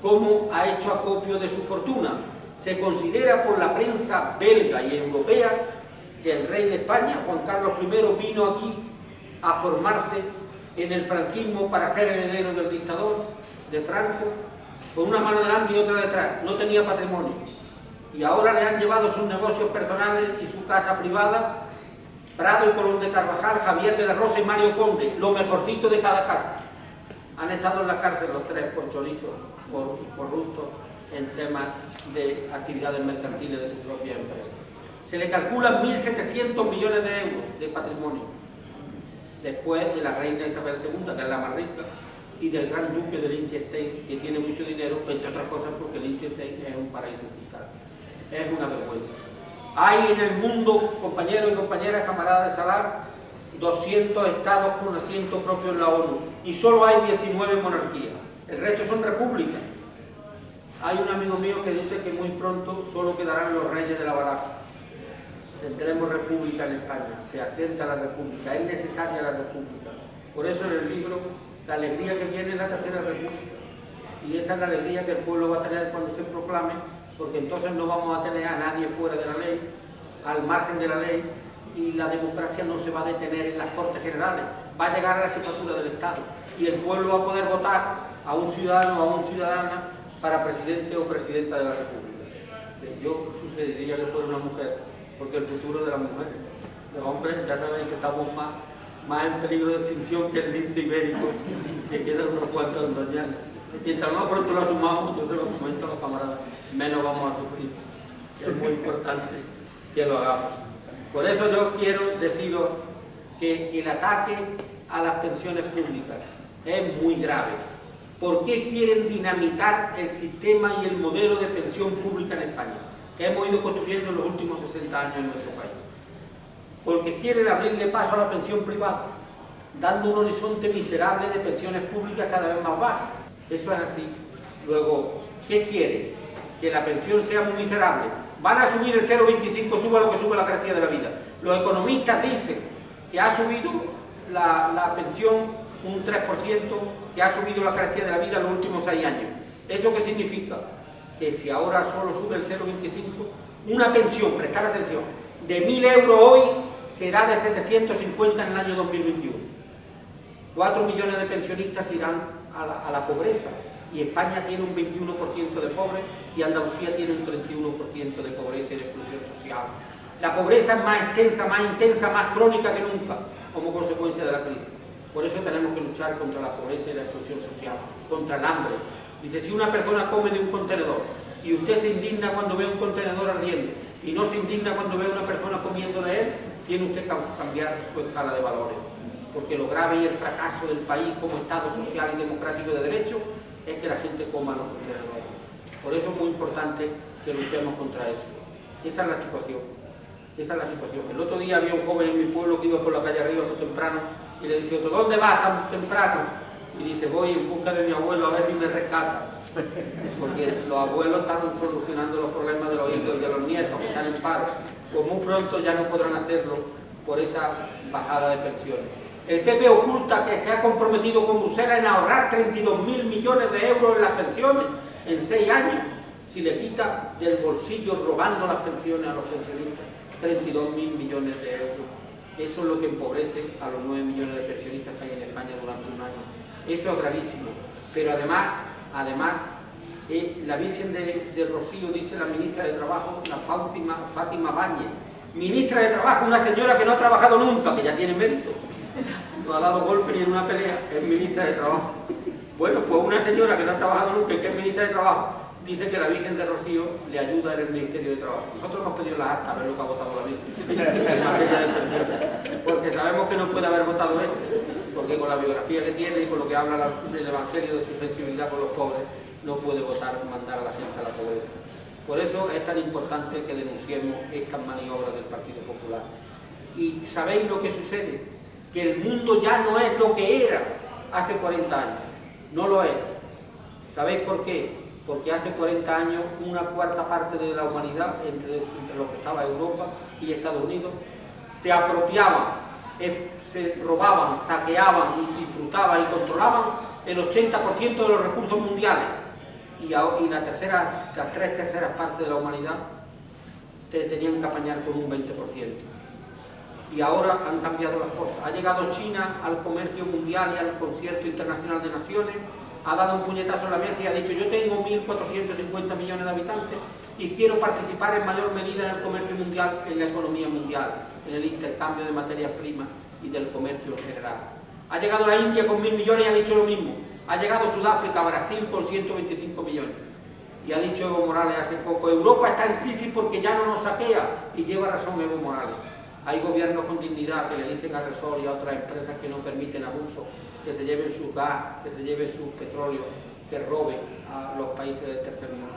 cómo ha hecho acopio de su fortuna. Se considera por la prensa belga y europea que el rey de España, Juan Carlos I, vino aquí a formarse en el franquismo para ser heredero del dictador, de Franco, con una mano delante y otra detrás. No tenía patrimonio. Y ahora le han llevado sus negocios personales y su casa privada, Prado y Colón de Carvajal, Javier de la Rosa y Mario Conde, lo mejorcito de cada casa. Han estado en la cárcel los tres por chorizo, por corruptos en temas de actividades mercantiles de su propia empresa. Se le calculan 1.700 millones de euros de patrimonio, después de la reina Isabel II, que es la más rica, y del gran duque de Liechtenstein, que tiene mucho dinero, entre otras cosas porque Liechtenstein es un paraíso fiscal. Es una vergüenza. Hay en el mundo, compañeros y compañeras, camaradas de Salar, 200 estados con asiento propio en la ONU y solo hay 19 monarquías. El resto son repúblicas. Hay un amigo mío que dice que muy pronto solo quedarán los reyes de la baraja. Tendremos república en España. Se acerca la república. Es necesaria la república. Por eso en el libro, la alegría que viene es la Tercera República. Y esa es la alegría que el pueblo va a tener cuando se proclame, porque entonces no vamos a tener a nadie fuera de la ley, al margen de la ley, y la democracia no se va a detener en las Cortes Generales, va a llegar a la jefatura del Estado, y el pueblo va a poder votar a un ciudadano o a una ciudadana para presidente o presidenta de la República. Yo sugeriría que fuera una mujer, porque el futuro de las mujeres, los hombres ya saben que estamos más en peligro de extinción que el lince ibérico, que quedan unos cuantos en Doñana. Mientras más pronto lo asumamos, yo se lo comento a los camaradas, menos vamos a sufrir. Es muy importante que lo hagamos. Por eso yo quiero deciros que el ataque a las pensiones públicas es muy grave. ¿Por qué quieren dinamitar el sistema y el modelo de pensión pública en España, que hemos ido construyendo en los últimos 60 años en nuestro país? Porque quieren abrirle paso a la pensión privada, dando un horizonte miserable de pensiones públicas cada vez más bajas. Eso es así. Luego, ¿qué quieren? Que la pensión sea muy miserable. Van a subir el 0,25, suba lo que suba la garantía de la vida. Los economistas dicen que ha subido la pensión un 3% que ha subido la carestía de la vida en los últimos 6 años. ¿Eso qué significa? Que si ahora solo sube el 0,25, una pensión, prestar atención, de 1.000 euros hoy será de 750 en el año 2021. 4 millones de pensionistas irán a la pobreza, y España tiene un 21% de pobres y Andalucía tiene un 31% de pobreza y de exclusión social. La pobreza es más extensa, más intensa, más crónica que nunca como consecuencia de la crisis. Por eso tenemos que luchar contra la pobreza y la exclusión social, contra el hambre. Dice, si una persona come de un contenedor y usted se indigna cuando ve un contenedor ardiendo y no se indigna cuando ve a una persona comiendo de él, tiene usted que cambiar su escala de valores. Porque lo grave y el fracaso del país como Estado social y democrático de derecho es que la gente coma los contenedores. Por eso es muy importante que luchemos contra eso. Esa es la situación. Esa es la situación. El otro día había un joven en mi pueblo que iba por la calle arriba muy temprano y le dice otro, ¿dónde vas tan temprano? Y dice, voy en busca de mi abuelo a ver si me rescata. Porque los abuelos están solucionando los problemas de los hijos y de los nietos que están en paro. Pues muy pronto ya no podrán hacerlo por esa bajada de pensiones. El PP oculta que se ha comprometido con Bruselas en ahorrar 32.000 millones de euros en las pensiones en 6 años. Si le quita del bolsillo robando las pensiones a los pensionistas 32.000 millones de euros. Eso es lo que empobrece a los 9 millones de pensionistas que hay en España durante un año. Eso es gravísimo. Pero además, la Virgen de Rocío, dice la ministra de Trabajo, la Fátima Báñez, ministra de Trabajo, una señora que no ha trabajado nunca, que ya tiene mérito, no ha dado golpe ni en una pelea, es ministra de Trabajo. Bueno, pues una señora que no ha trabajado nunca y que es ministra de Trabajo, dice que la Virgen de Rocío le ayuda en el Ministerio de Trabajo. Nosotros hemos pedido las actas a ver lo que ha votado la Virgen en materia de pensiones, porque sabemos que no puede haber votado esto, porque con la biografía que tiene y con lo que habla el Evangelio de su sensibilidad con los pobres, no puede votar, mandar a la gente a la pobreza. Por eso es tan importante que denunciemos estas maniobras del Partido Popular. Y ¿sabéis lo que sucede? Que el mundo ya no es lo que era hace 40 años. No lo es. ¿Sabéis por qué? Porque hace 40 años una cuarta parte de la humanidad, entre los que estaba Europa y Estados Unidos, se apropiaban, se robaban, saqueaban y disfrutaban y controlaban el 80% de los recursos mundiales. Y las 3/3 partes de la humanidad tenían que apañar con un 20%. Y ahora han cambiado las cosas. Ha llegado China al comercio mundial y al concierto internacional de naciones, ha dado un puñetazo en la mesa y ha dicho, yo tengo 1.450 millones de habitantes y quiero participar en mayor medida en el comercio mundial, en la economía mundial, en el intercambio de materias primas y del comercio en general. Ha llegado la India con 1.000 millones y ha dicho lo mismo. Ha llegado Sudáfrica, Brasil con 125 millones. Y ha dicho Evo Morales hace poco, Europa está en crisis porque ya no nos saquea. Y lleva razón Evo Morales. Hay gobiernos con dignidad que le dicen a Repsol y a otras empresas que no permiten abuso, que se lleven su gas, que se lleven su petróleo, que roben a los países del tercer mundo.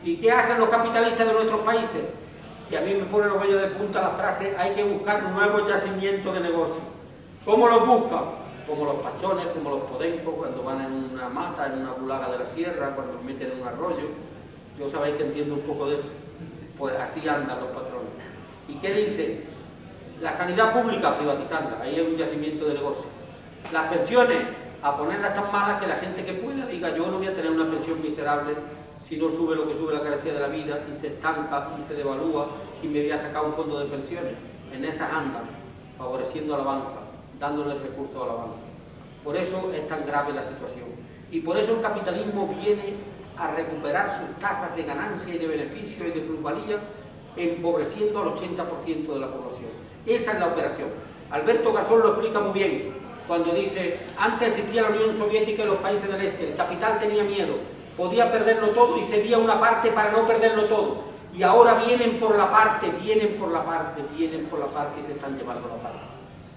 ¿Y qué hacen los capitalistas de nuestros países? Que a mí me pone los vellos de punta la frase, hay que buscar nuevos yacimientos de negocio. ¿Cómo los buscan? Como los pachones, como los podencos, cuando van en una mata, en una bulaga de la sierra, cuando los meten en un arroyo. Yo sabéis que entiendo un poco de eso. Pues así andan los patrones. ¿Y qué dice? La sanidad pública, privatizarla. Ahí es un yacimiento de negocio. Las pensiones, a ponerlas tan malas que la gente que pueda diga, yo no voy a tener una pensión miserable si no sube lo que sube la carestía de la vida y se estanca y se devalúa y me voy a sacar un fondo de pensiones. En esas andan, favoreciendo a la banca, dándole recursos a la banca. Por eso es tan grave la situación. Y por eso el capitalismo viene a recuperar sus tasas de ganancia y de beneficio y de plusvalía, empobreciendo al 80% de la población. Esa es la operación. Alberto Garzón lo explica muy bien, cuando dice, antes existía la Unión Soviética y los países del este, el capital tenía miedo, podía perderlo todo y cedía una parte para no perderlo todo. Y ahora vienen por la parte, vienen por la parte y se están llevando la parte.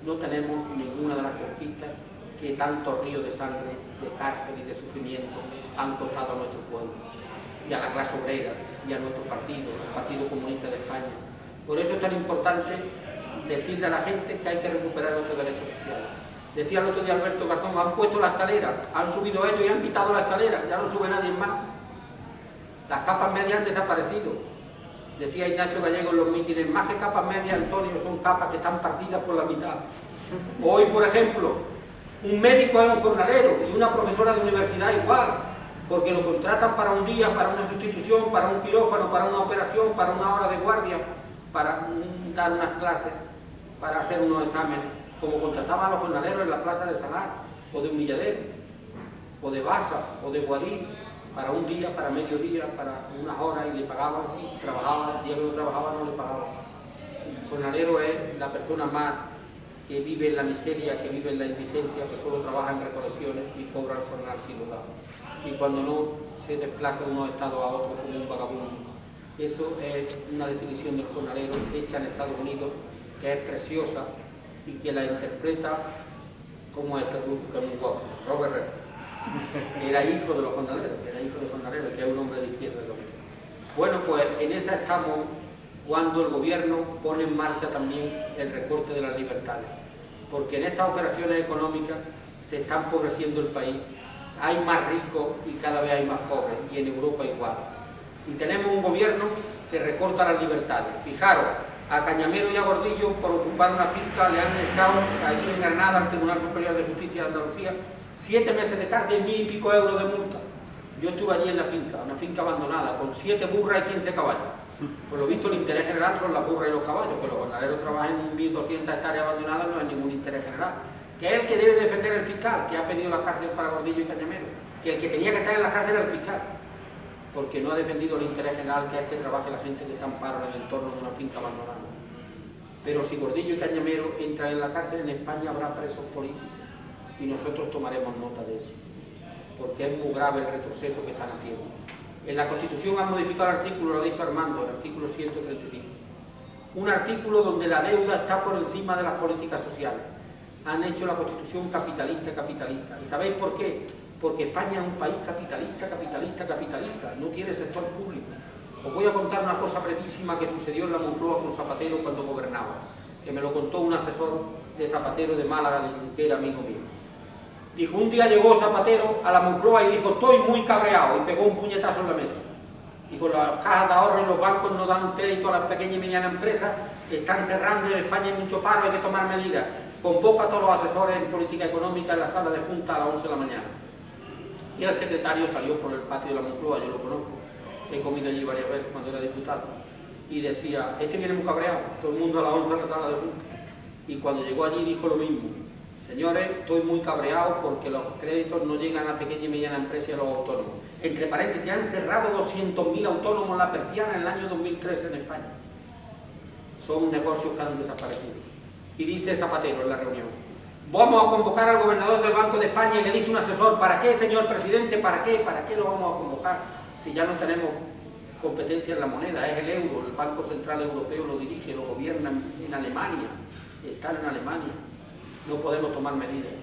No tenemos ninguna de las conquistas que tantos ríos de sangre, de cárcel y de sufrimiento han costado a nuestro pueblo, y a la clase obrera, y a nuestro partido, el Partido Comunista de España. Por eso es tan importante decirle a la gente que hay que recuperar nuestros derechos sociales. Decía el otro día Alberto Garzón, han puesto la escalera, han subido ellos y han quitado la escalera, ya no sube nadie más. Las capas medias han desaparecido. Decía Ignacio Gallego en los mítines, más que capas medias, Antonio, son capas que están partidas por la mitad. Hoy, por ejemplo, Un médico es un jornalero y una profesora de universidad igual, porque lo contratan para un día, para una sustitución, para un quirófano, para una operación, para una hora de guardia, para dar unas clases, para hacer unos exámenes, como contrataban a los jornaleros en la plaza de Salar, o de Humilladero, o de Baza, o de Guadí, para un día, para mediodía, para unas horas, y le pagaban, si trabajaba, el día que no trabajaba no le pagaban. El jornalero es la persona más que vive en la miseria, que vive en la indigencia, que solo trabaja en recolecciones y cobra el jornal sin lugar. Y cuando no se desplaza de unos estados a otros como un vagabundo. Eso es una definición del jornalero hecha en Estados Unidos, que es preciosa y que la interpreta como este grupo, que es muy guapo, Robert Redford, que era hijo de los jornaleros, que es un hombre de izquierda. Bueno, pues en esa estamos cuando el gobierno pone en marcha también el recorte de las libertades, porque en estas operaciones económicas se está empobreciendo el país, hay más ricos y cada vez hay más pobres, y en Europa igual. Y tenemos un gobierno que recorta las libertades. Fijaros, a Cañamero y a Gordillo, por ocupar una finca, le han echado allí en Granada al Tribunal Superior de Justicia de Andalucía 7 meses de cárcel y 1000 y pico euros de multa. Yo estuve allí en la finca, una finca abandonada, con 7 burras y 15 caballos. Por lo visto el interés general son las burras y los caballos, que los jornaleros trabajan en 1200 hectáreas abandonadas, no hay ningún interés general. Que es el que debe defender el fiscal, que ha pedido la cárcel para Gordillo y Cañamero, que el que tenía que estar en la cárcel era el fiscal, porque no ha defendido el interés general, que es que trabaje la gente que está en paro en el entorno de una finca abandonada. Pero si Gordillo y Cañamero entran en la cárcel, en España habrá presos políticos, y nosotros tomaremos nota de eso, porque es muy grave el retroceso que están haciendo. En la Constitución han modificado el artículo, lo ha dicho Armando, el artículo 135. Un artículo donde la deuda está por encima de las políticas sociales. Han hecho la Constitución capitalista. ¿Y sabéis por qué? Porque España es un país capitalista, no tiene sector público. Os voy a contar una cosa brevísima que sucedió en la Moncloa con Zapatero cuando gobernaba, que me lo contó un asesor de Zapatero de Málaga, que era amigo mío. Dijo, un día llegó Zapatero a la Moncloa y dijo, estoy muy cabreado, y pegó un puñetazo en la mesa. Dijo, las cajas de ahorro y los bancos no dan crédito a las pequeñas y medianas empresas, están cerrando, en España hay mucho paro, hay que tomar medidas. Convoca a todos los asesores en política económica en la sala de junta a las 11 de la mañana. Y el secretario salió por el patio de la Moncloa, yo lo conozco, he comido allí varias veces cuando era diputado, y decía, este viene muy cabreado, todo el mundo a las 11 en la sala de junta. Y cuando llegó allí dijo lo mismo, señores, estoy muy cabreado porque los créditos no llegan a pequeña y mediana empresa y a los autónomos. Entre paréntesis, han cerrado 200.000 autónomos en la persiana en el año 2013 en España. Son negocios que han desaparecido. Y dice Zapatero en la reunión, vamos a convocar al gobernador del Banco de España, y le dice un asesor, ¿para qué, señor presidente? ¿Para qué lo vamos a convocar? Si ya no tenemos competencia en la moneda, es el euro, el Banco Central Europeo lo dirige, lo gobierna en Alemania, están en Alemania, no podemos tomar medidas.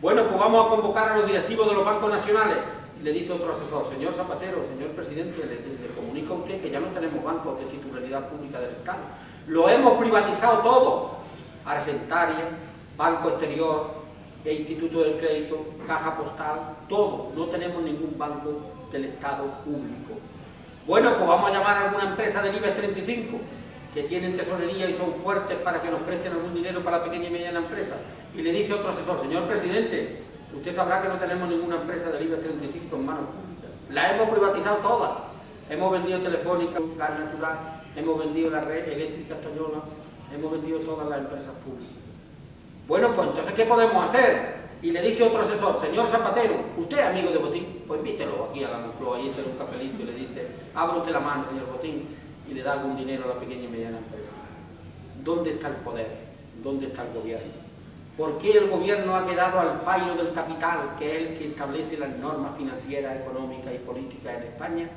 Bueno, pues vamos a convocar a los directivos de los bancos nacionales. Y le dice otro asesor, señor Zapatero, señor presidente, le comunica a usted que ya no tenemos bancos de titularidad pública del Estado. Lo hemos privatizado todo. Argentaria, Banco Exterior, el Instituto del Crédito, Caja Postal, todo. No tenemos ningún banco del Estado público. Bueno, pues vamos a llamar a alguna empresa del IBEX 35 que tienen tesorería y son fuertes para que nos presten algún dinero para la pequeña y mediana empresa. Y le dice otro asesor, señor presidente, usted sabrá que no tenemos ninguna empresa del IBEX 35 en manos públicas. La hemos privatizado todas. Hemos vendido Telefónica, Gas Natural, hemos vendido la red eléctrica española, hemos vendido todas las empresas públicas. Bueno, pues entonces, ¿qué podemos hacer? Y le dice otro asesor, señor Zapatero, usted es amigo de Botín, pues invítelo aquí a la Moncloa y échale un cafelito y le dice, abra usted la mano, señor Botín, y le da algún dinero a la pequeña y mediana empresa. ¿Dónde está el poder? ¿Dónde está el gobierno? ¿Por qué el gobierno ha quedado al pairo del capital, que es el que establece las normas financieras, económicas y políticas en España?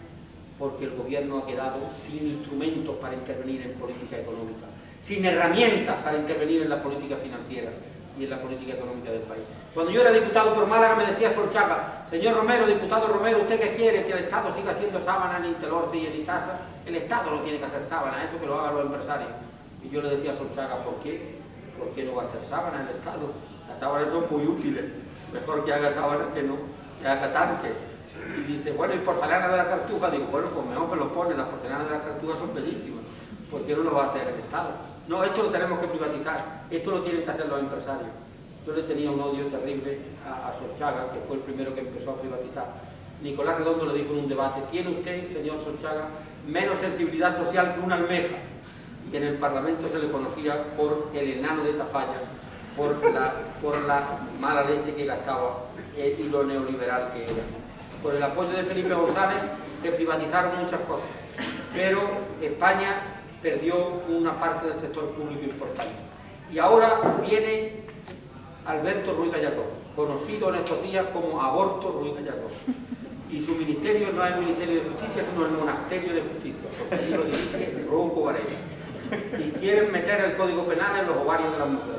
Porque el gobierno ha quedado sin instrumentos para intervenir en política económica, sin herramientas para intervenir en la política financiera y en la política económica del país. Cuando yo era diputado por Málaga me decía Solchaga, señor Romero, diputado Romero, ¿usted qué quiere? ¿Que el Estado siga haciendo sábana en Intelorce y en Itasa? El Estado no tiene que hacer sábana, eso que lo hagan los empresarios. Y yo le decía a Solchaga, ¿por qué? ¿Por qué no va a hacer sábana el Estado? Las sábanas son muy útiles, mejor que haga sábanas que no, que haga tanques. Y dice, bueno, ¿y porcelana de la Cartuja? Digo, bueno, pues mejor que lo pone, las porcelanas de la Cartuja son bellísimas. ¿Por qué no lo va a hacer el Estado? No, esto lo tenemos que privatizar, esto lo tienen que hacer los empresarios. Yo le tenía un odio terrible a Solchaga, que fue el primero que empezó a privatizar. Nicolás Redondo le dijo en un debate: tiene usted, señor Solchaga, menos sensibilidad social que una almeja. Y en el Parlamento se le conocía por el enano de Tafalla, por la mala leche que gastaba y lo neoliberal que era. Por el apoyo de Felipe González se privatizaron muchas cosas, pero España perdió una parte del sector público importante. Y ahora viene Alberto Ruiz Gallardón, conocido en estos días como Aborto Ruiz Gallardón. Y su ministerio no es el Ministerio de Justicia, sino el Monasterio de Justicia, porque allí lo dirige Rouco Varela. Y quieren meter el Código Penal en los ovarios de la mujer.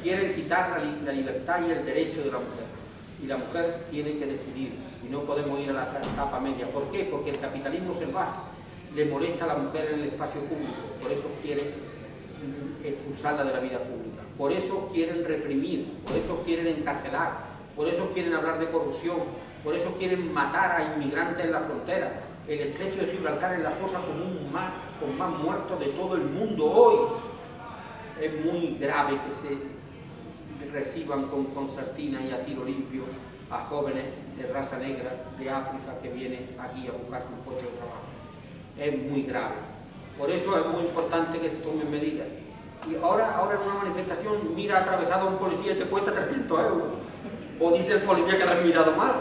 Quieren quitar la libertad y el derecho de la mujer. Y la mujer tiene que decidir, y no podemos ir a la etapa media. ¿Por qué? Porque el capitalismo salvaje le molesta a la mujer en el espacio público, por eso quieren expulsarla de la vida pública, por eso quieren reprimir, por eso quieren encarcelar, por eso quieren hablar de corrupción, por eso quieren matar a inmigrantes en la frontera. El estrecho de Gibraltar es la fosa común con más muertos de todo el mundo hoy. Es muy grave que se reciban con concertina y a tiro limpio a jóvenes de raza negra de África que vienen aquí a buscar un puesto de trabajo. Es muy grave. Por eso es muy importante que se tomen medidas. Y ahora en una manifestación mira atravesado a un policía y te cuesta 300 euros. O dice el policía que lo has mirado mal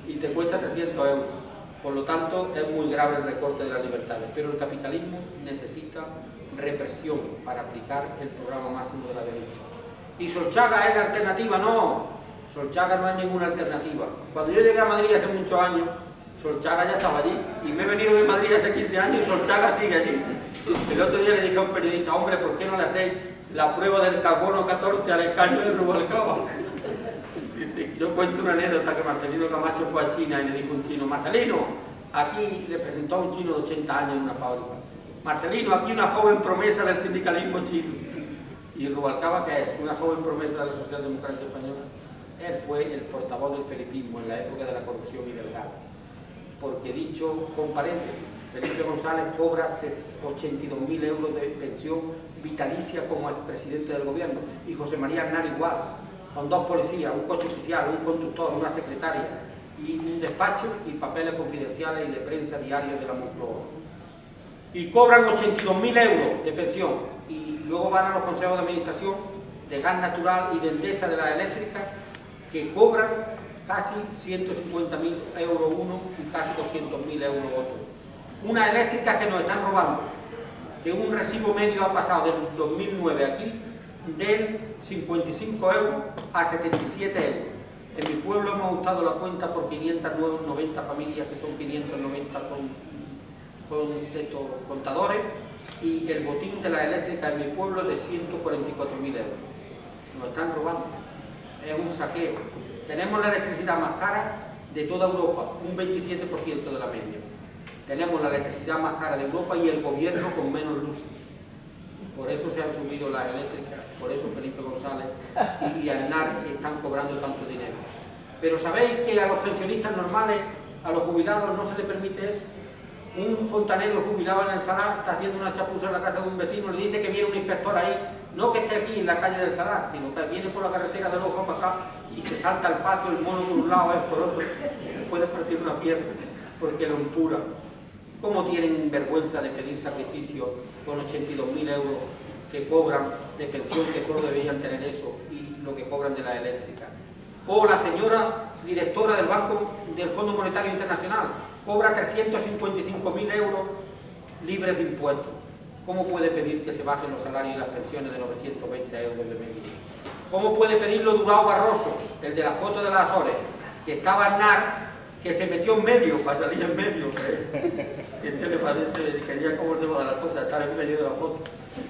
y te cuesta 300 euros. Por lo tanto, es muy grave el recorte de las libertades. Pero el capitalismo necesita represión para aplicar el programa máximo de la derecha. ¿Y Solchaga es la alternativa? No, Solchaga no es ninguna alternativa. Cuando yo llegué a Madrid hace muchos años, Solchaga ya estaba allí. Y me he venido de Madrid hace 15 años y Solchaga sigue allí. El otro día le dije a un periodista: hombre, ¿por qué no le hacéis la prueba del carbono 14 al escaño de Rubalcaba? Dice, yo cuento una anécdota que Marcelino Camacho fue a China y le dijo a un chino: Marcelino, aquí le presentó a un chino de 80 años en una fábrica. Marcelino, aquí una joven promesa del sindicalismo chino. Y Rubalcaba, que es una joven promesa de la socialdemocracia española, él fue el portavoz del felipismo en la época de la corrupción y del gas. Porque, dicho con paréntesis, Felipe González cobra 82.000 euros de pensión vitalicia como expresidente del gobierno, y José María Aznar igual, con 2 policías, un coche oficial, un conductor, una secretaria y un despacho y papeles confidenciales y de prensa diarios de la Moncloa. Y cobran 82.000 euros de pensión. Y luego van a los consejos de administración de Gas Natural y de Endesa, de la eléctrica, que cobran casi 150.000 euros uno y casi 200.000 euros otro. Unas eléctricas que nos están robando, que un recibo medio ha pasado del 2009 aquí del 55 euros a 77 euros. En mi pueblo hemos ajustado la cuenta por 590 familias, que son 590 con estos contadores, y el botín de la eléctrica en mi pueblo es de 144.000 euros. Nos están robando. Es un saqueo. Tenemos la electricidad más cara de toda Europa, un 27% de la media. Tenemos la electricidad más cara de Europa y el gobierno con menos luz. Por eso se han subido las eléctricas, por eso Felipe González y Aznar están cobrando tanto dinero. Pero ¿sabéis que a los pensionistas normales, a los jubilados, no se les permite eso? Un fontanero jubilado en el Salar está haciendo una chapuza en la casa de un vecino, le dice que viene un inspector ahí, no que esté aquí en la calle del Salar, sino que viene por la carretera de Loja para acá y se salta al patio, el mono por un lado, por otro, se puede partir una pierna porque lo empura. ¿Cómo tienen vergüenza de pedir sacrificio con 82.000 euros que cobran de pensión, que solo deberían tener eso, y lo que cobran de la eléctrica? O la señora directora del Fondo Monetario Internacional cobra 355.000 euros libres de impuestos. ¿Cómo puede pedir que se bajen los salarios y las pensiones de 920 euros de media? ¿Cómo puede pedirlo Durão Barroso, el de la foto de las Azores, que estaba Aznar, que se metió en medio, para salir en medio? Quería como el de la cosa, estar en medio de la foto.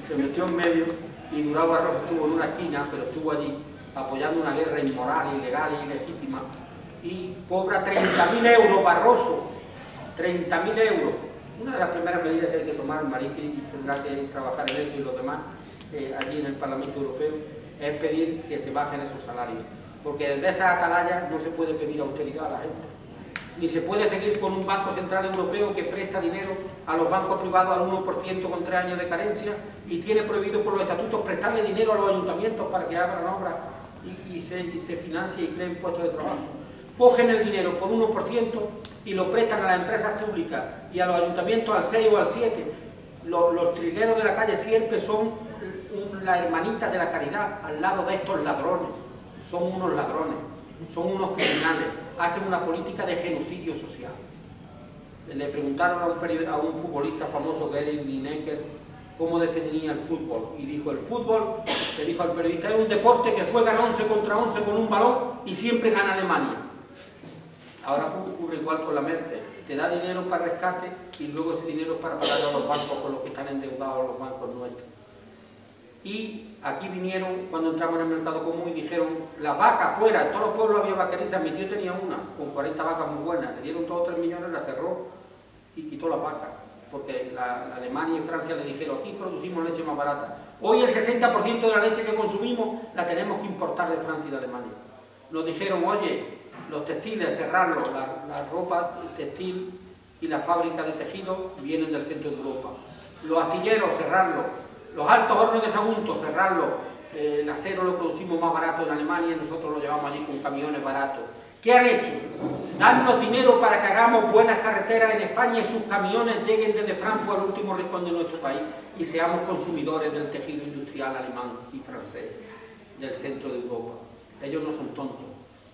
Se metió en medio y Durão Barroso estuvo en una esquina, pero estuvo allí apoyando una guerra inmoral, ilegal e ilegítima, y cobra 30.000 euros Barroso, 30.000 euros. Una de las primeras medidas que hay que tomar, Maripi tendrá que trabajar en eso y los demás, allí en el Parlamento Europeo, es pedir que se bajen esos salarios. Porque desde esa atalaya no se puede pedir austeridad a la gente. Ni se puede seguir con un Banco Central Europeo que presta dinero a los bancos privados al 1% con 3 años de carencia y tiene prohibido por los estatutos prestarle dinero a los ayuntamientos para que hagan obras y se financia y creen puestos de trabajo. Cogen el dinero por 1% y lo prestan a las empresas públicas y a los ayuntamientos al 6 o al 7. Los trileros de la calle Sierpe son las hermanitas de la caridad al lado de estos ladrones. Son unos ladrones, son unos criminales, hacen una política de genocidio social. Le preguntaron a un futbolista famoso, Gary Lineker, cómo definía el fútbol, y dijo: el fútbol, le dijo al periodista, es un deporte que juegan 11 contra 11 con un balón y siempre gana Alemania. Ahora ocurre igual con la Merkel, te da dinero para rescate y luego ese dinero es para pagar a los bancos con los que están endeudados los bancos nuestros. Y aquí vinieron, cuando entramos en el mercado común, y dijeron: las vacas fuera, en todos los pueblos había vaquerizas, mi tío tenía una, con 40 vacas muy buenas, le dieron todos 3 millones, la cerró y quitó las vacas, porque Alemania y Francia le dijeron: aquí producimos leche más barata. Hoy el 60% de la leche que consumimos la tenemos que importar de Francia y de Alemania. Nos dijeron: oye, los textiles, cerrarlos, la ropa textil y las fábricas de tejido vienen del centro de Europa. Los astilleros, cerrarlos. Los altos hornos de Sagunto, cerrarlos. El acero lo producimos más barato en Alemania y nosotros lo llevamos allí con camiones baratos. ¿Qué han hecho? Darnos dinero para que hagamos buenas carreteras en España y sus camiones lleguen desde Frankfurt al último rincón de nuestro país y seamos consumidores del tejido industrial alemán y francés del centro de Europa. Ellos no son tontos,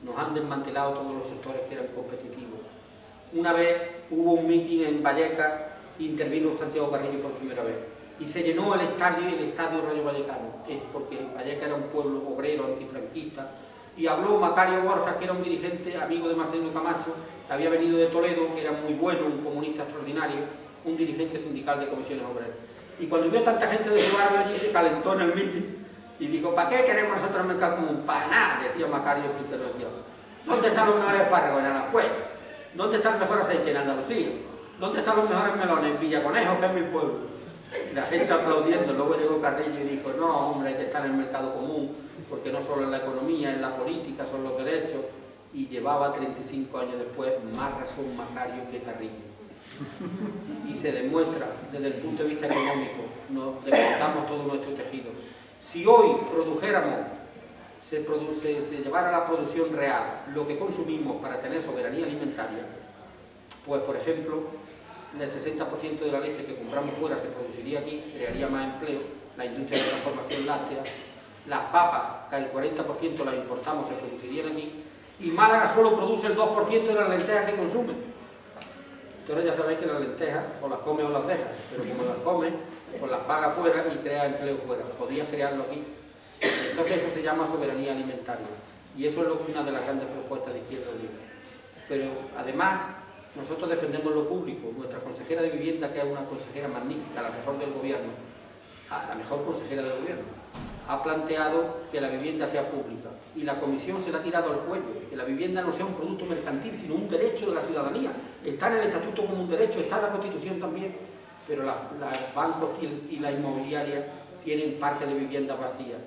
nos han desmantelado todos los sectores que eran competitivos. Una vez hubo un mitin en Vallecas e intervino Santiago Carrillo por primera vez y se llenó el estadio Rayo Vallecano. Es porque Vallecas era un pueblo obrero, antifranquista, y habló Macario Borja, que era un dirigente amigo de Marcelino Camacho, que había venido de Toledo, que era muy bueno, un comunista extraordinario, un dirigente sindical de comisiones obreras. Y cuando vio tanta gente de su barrio allí, se calentó en el mitin y dijo: ¿para qué queremos nosotros el mercado común? Para nada, decía Macario en su intervención. ¿Dónde están los mejores espárragos? En Aranjuez. ¿Dónde está el mejor aceite? En Andalucía. ¿Dónde están los mejores melones? En Villaconejo, que es mi pueblo. La gente aplaudiendo. Luego llegó Carrillo y dijo: no, hombre, hay que estar en el mercado común, porque no solo en la economía, en la política, son los derechos. Y llevaba 35 años después más razón Macario que Carrillo. Y se demuestra desde el punto de vista económico, nos deportamos todo nuestro tejido. Si hoy produjéramos, se llevara a la producción real lo que consumimos para tener soberanía alimentaria, pues por ejemplo, el 60% de la leche que compramos fuera se produciría aquí, crearía más empleo, la industria de transformación láctea, las papas, que el 40% las importamos, se producirían aquí, y Málaga solo produce el 2% de las lentejas que consume. Entonces ya sabéis que las lentejas o las come o las deja, pero como las come, pues las paga fuera y crea empleo fuera. Podías crearlo aquí. Entonces eso se llama soberanía alimentaria. Y eso es una de las grandes propuestas de Izquierda Unida. Pero además, nosotros defendemos lo público. Nuestra consejera de Vivienda, que es una consejera magnífica, la mejor del gobierno, la mejor consejera del gobierno, ha planteado que la vivienda sea pública. Y la comisión se la ha tirado al cuello, que la vivienda no sea un producto mercantil, sino un derecho de la ciudadanía. Está en el estatuto como un derecho, está en la Constitución también, pero los bancos y la inmobiliaria tienen parques de viviendas vacías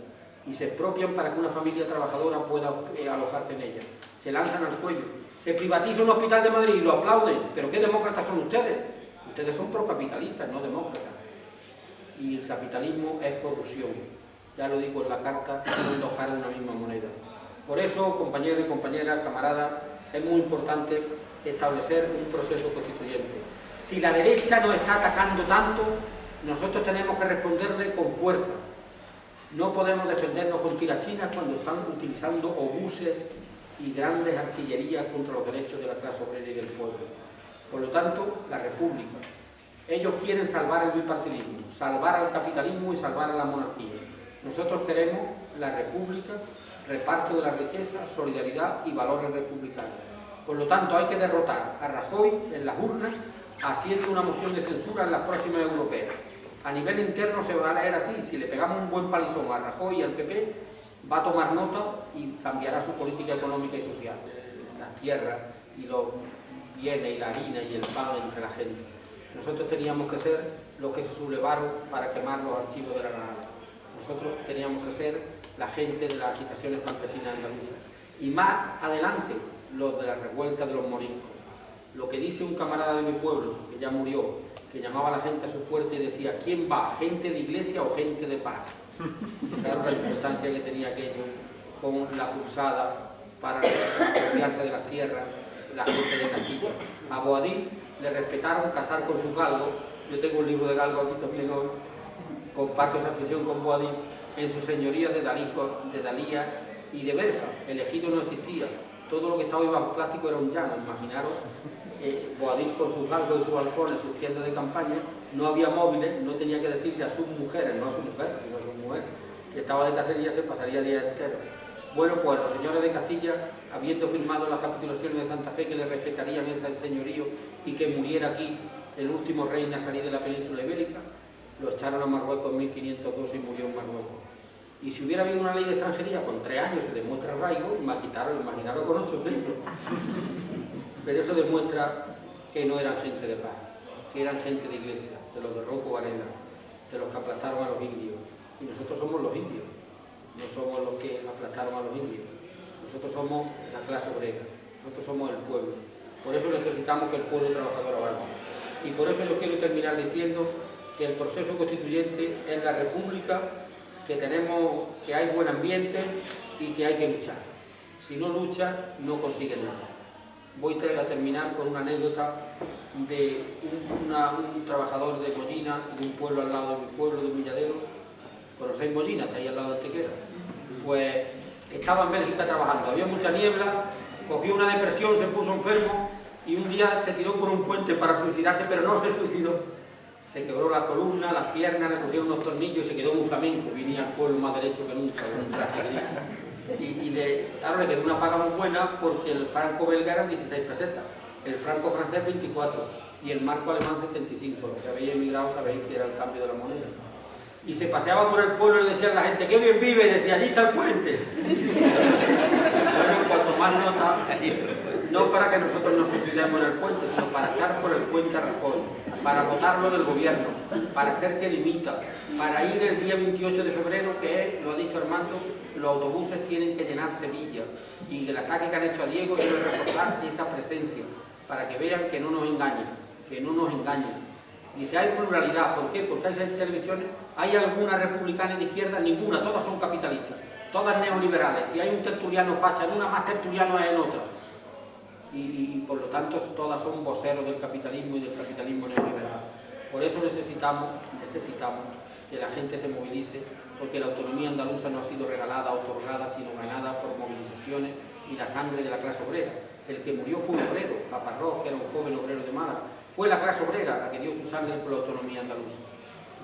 y se expropian para que una familia trabajadora pueda alojarse en ella. Se lanzan al cuello. Se privatiza un hospital de Madrid y lo aplauden. ¿Pero qué demócratas son ustedes? Ustedes son procapitalistas, no demócratas. Y el capitalismo es corrupción. Ya lo digo en la carta, son dos caras de una misma moneda. Por eso, compañeros y compañeras, camaradas, es muy importante establecer un proceso constituyente. Si la derecha nos está atacando tanto, nosotros tenemos que responderle con fuerza. No podemos defendernos con tirachinas cuando están utilizando obuses y grandes artillerías contra los derechos de la clase obrera y del pueblo. Por lo tanto, la República. Ellos quieren salvar el bipartidismo, salvar al capitalismo y salvar a la monarquía. Nosotros queremos la República, reparto de la riqueza, solidaridad y valores republicanos. Por lo tanto, hay que derrotar a Rajoy en las urnas haciendo una moción de censura en las próximas europeas. A nivel interno se va a leer así: si le pegamos un buen palizón a Rajoy y al PP, va a tomar nota y cambiará su política económica y social. Las tierras y los bienes y la harina y el pan entre la gente. Nosotros teníamos que ser los que se sublevaron para quemar los archivos de la Nacional. Nosotros teníamos que ser la gente de las agitaciones campesinas andaluzas. Y más adelante, los de la revuelta de los moriscos. Lo que dice un camarada de mi pueblo, que ya murió, que llamaba a la gente a su puerta y decía: ¿quién va? ¿Gente de iglesia o gente de paz? Claro, la importancia que tenía aquello con la cruzada para apropiarse de las tierras, la gente de Castilla. A Boadil le respetaron casar con sus galgos. Yo tengo un libro de galgos aquí también hoy, comparto esa afición con Boadil, en su señoría de Dalía y de Berja. El ejido no existía, todo lo que estaba ahí bajo plástico era un llano. Imaginaros Boadil con sus galgos y sus balcones, sus tiendas de campaña, no había móviles, no tenía que decirle a sus mujeres, no a su mujer, sino a su mujer, que estaba de cacería, se pasaría el día entero. Bueno, pues los señores de Castilla, habiendo firmado las capitulaciones de Santa Fe que le respetarían ese señorío y que muriera aquí el último rey nazarí de la península ibérica, lo echaron a Marruecos en 1512 y murió en Marruecos. Y si hubiera habido una ley de extranjería con 3 años se demuestra arraigo, imaginaros con 800. Pero eso demuestra que no eran gente de paz, que eran gente de iglesia, de los de Rocco Varela, de los que aplastaron a los indios. Y nosotros somos los indios, no somos los que aplastaron a los indios. Nosotros somos la clase obrera, nosotros somos el pueblo. Por eso necesitamos que el pueblo trabajador avance. Y por eso yo quiero terminar diciendo que el proceso constituyente es la república, que hay buen ambiente y que hay que luchar. Si no luchan, no consiguen nada. Voy a terminar con una anécdota de un trabajador de Mollina, de un pueblo al lado de mi pueblo, de Milladero. ¿Conocéis Mollina? Está ahí al lado de Antequera. Pues estaba en Bélgica trabajando, había mucha niebla, cogió una depresión, se puso enfermo y un día se tiró por un puente para suicidarse, pero no se suicidó. Se quebró la columna, las piernas, le pusieron unos tornillos y se quedó muy flamenco. Venía al pueblo más derecho que nunca, con un traje gris. Claro, le quedó una paga muy buena porque el franco belga eran 16 pesetas, el franco francés 24 y el marco alemán 75. Los que habéis emigrado sabéis que era el cambio de la moneda. Y se paseaba por el pueblo y le decía a la gente, ¡qué bien vive! Y decía, allí está el puente. Bueno, cuanto más nota, no para que nosotros nos suicidemos en el puente, sino para echar por el puente a Rajoy, para votarlo del gobierno, para hacer que dimita, para ir el día 28 de febrero, que es, lo ha dicho Armando, los autobuses tienen que llenar Sevilla, y el ataque que han hecho a Diego debe reforzar esa presencia, para que vean que no nos engañen, que no nos engañen. Dice, hay pluralidad, ¿por qué? Porque hay 6 televisiones, hay alguna republicana y de izquierda, ninguna, todas son capitalistas, todas neoliberales. Si hay un tertuliano facha en una, más tertuliano es en otra. Y por lo tanto todas son voceros del capitalismo y del capitalismo neoliberal. Por eso necesitamos que la gente se movilice, porque la autonomía andaluza no ha sido regalada, otorgada, sino ganada por movilizaciones y la sangre de la clase obrera. El que murió fue un obrero, Caparrós, que era un joven obrero de Málaga. Fue la clase obrera la que dio su sangre por la autonomía andaluza.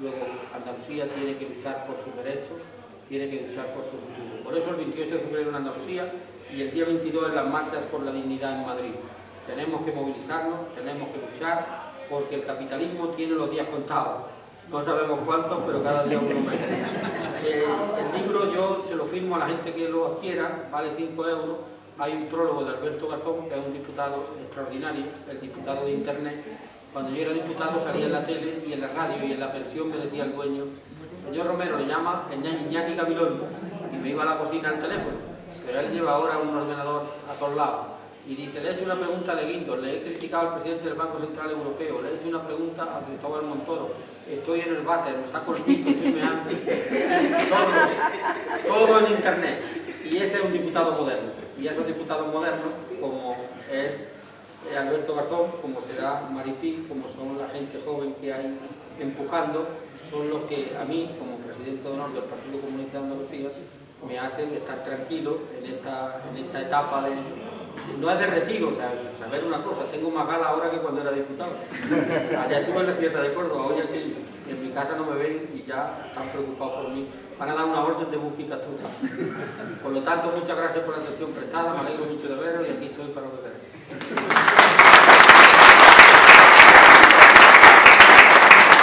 Luego, Andalucía tiene que luchar por sus derechos, tiene que luchar por su futuro. Por eso el 28 de febrero en Andalucía y el día 22 en las marchas por la dignidad en Madrid. Tenemos que movilizarnos, tenemos que luchar, porque el capitalismo tiene los días contados. No sabemos cuántos, pero cada día uno menos. El libro yo se lo firmo a la gente que lo adquiera, vale 5 euros. Hay un prólogo de Alberto Garzón, que es un diputado extraordinario, el diputado de Internet. Cuando yo era diputado salía en la tele y en la radio y en la pensión me decía el dueño, señor Romero, le llama Iñaki Gabilondo, y me iba a la cocina al teléfono, pero él lleva ahora un ordenador a todos lados. Y dice, le he hecho una pregunta a Leguindo, le he criticado al presidente del Banco Central Europeo, le he hecho una pregunta a Cristóbal Montoro, estoy en el váter, me saco el pico, estoy meando. Todo en Internet. Y ese es un diputado moderno. Y esos diputados modernos, como es Alberto Garzón, como será Maripí, como son la gente joven que hay empujando, son los que a mí, como presidente de honor del Partido Comunista de Andalucía, me hacen estar tranquilo en esta etapa de... No es de retiro, o sea, saber una cosa, tengo más galas ahora que cuando era diputado. Allá estuve en la Sierra de Córdoba, hoy aquí en mi casa no me ven y ya están preocupados por mí. Van a dar una orden de búsqueda. Por lo tanto, muchas gracias por la atención prestada, me alegro mucho de veros y aquí estoy para lo que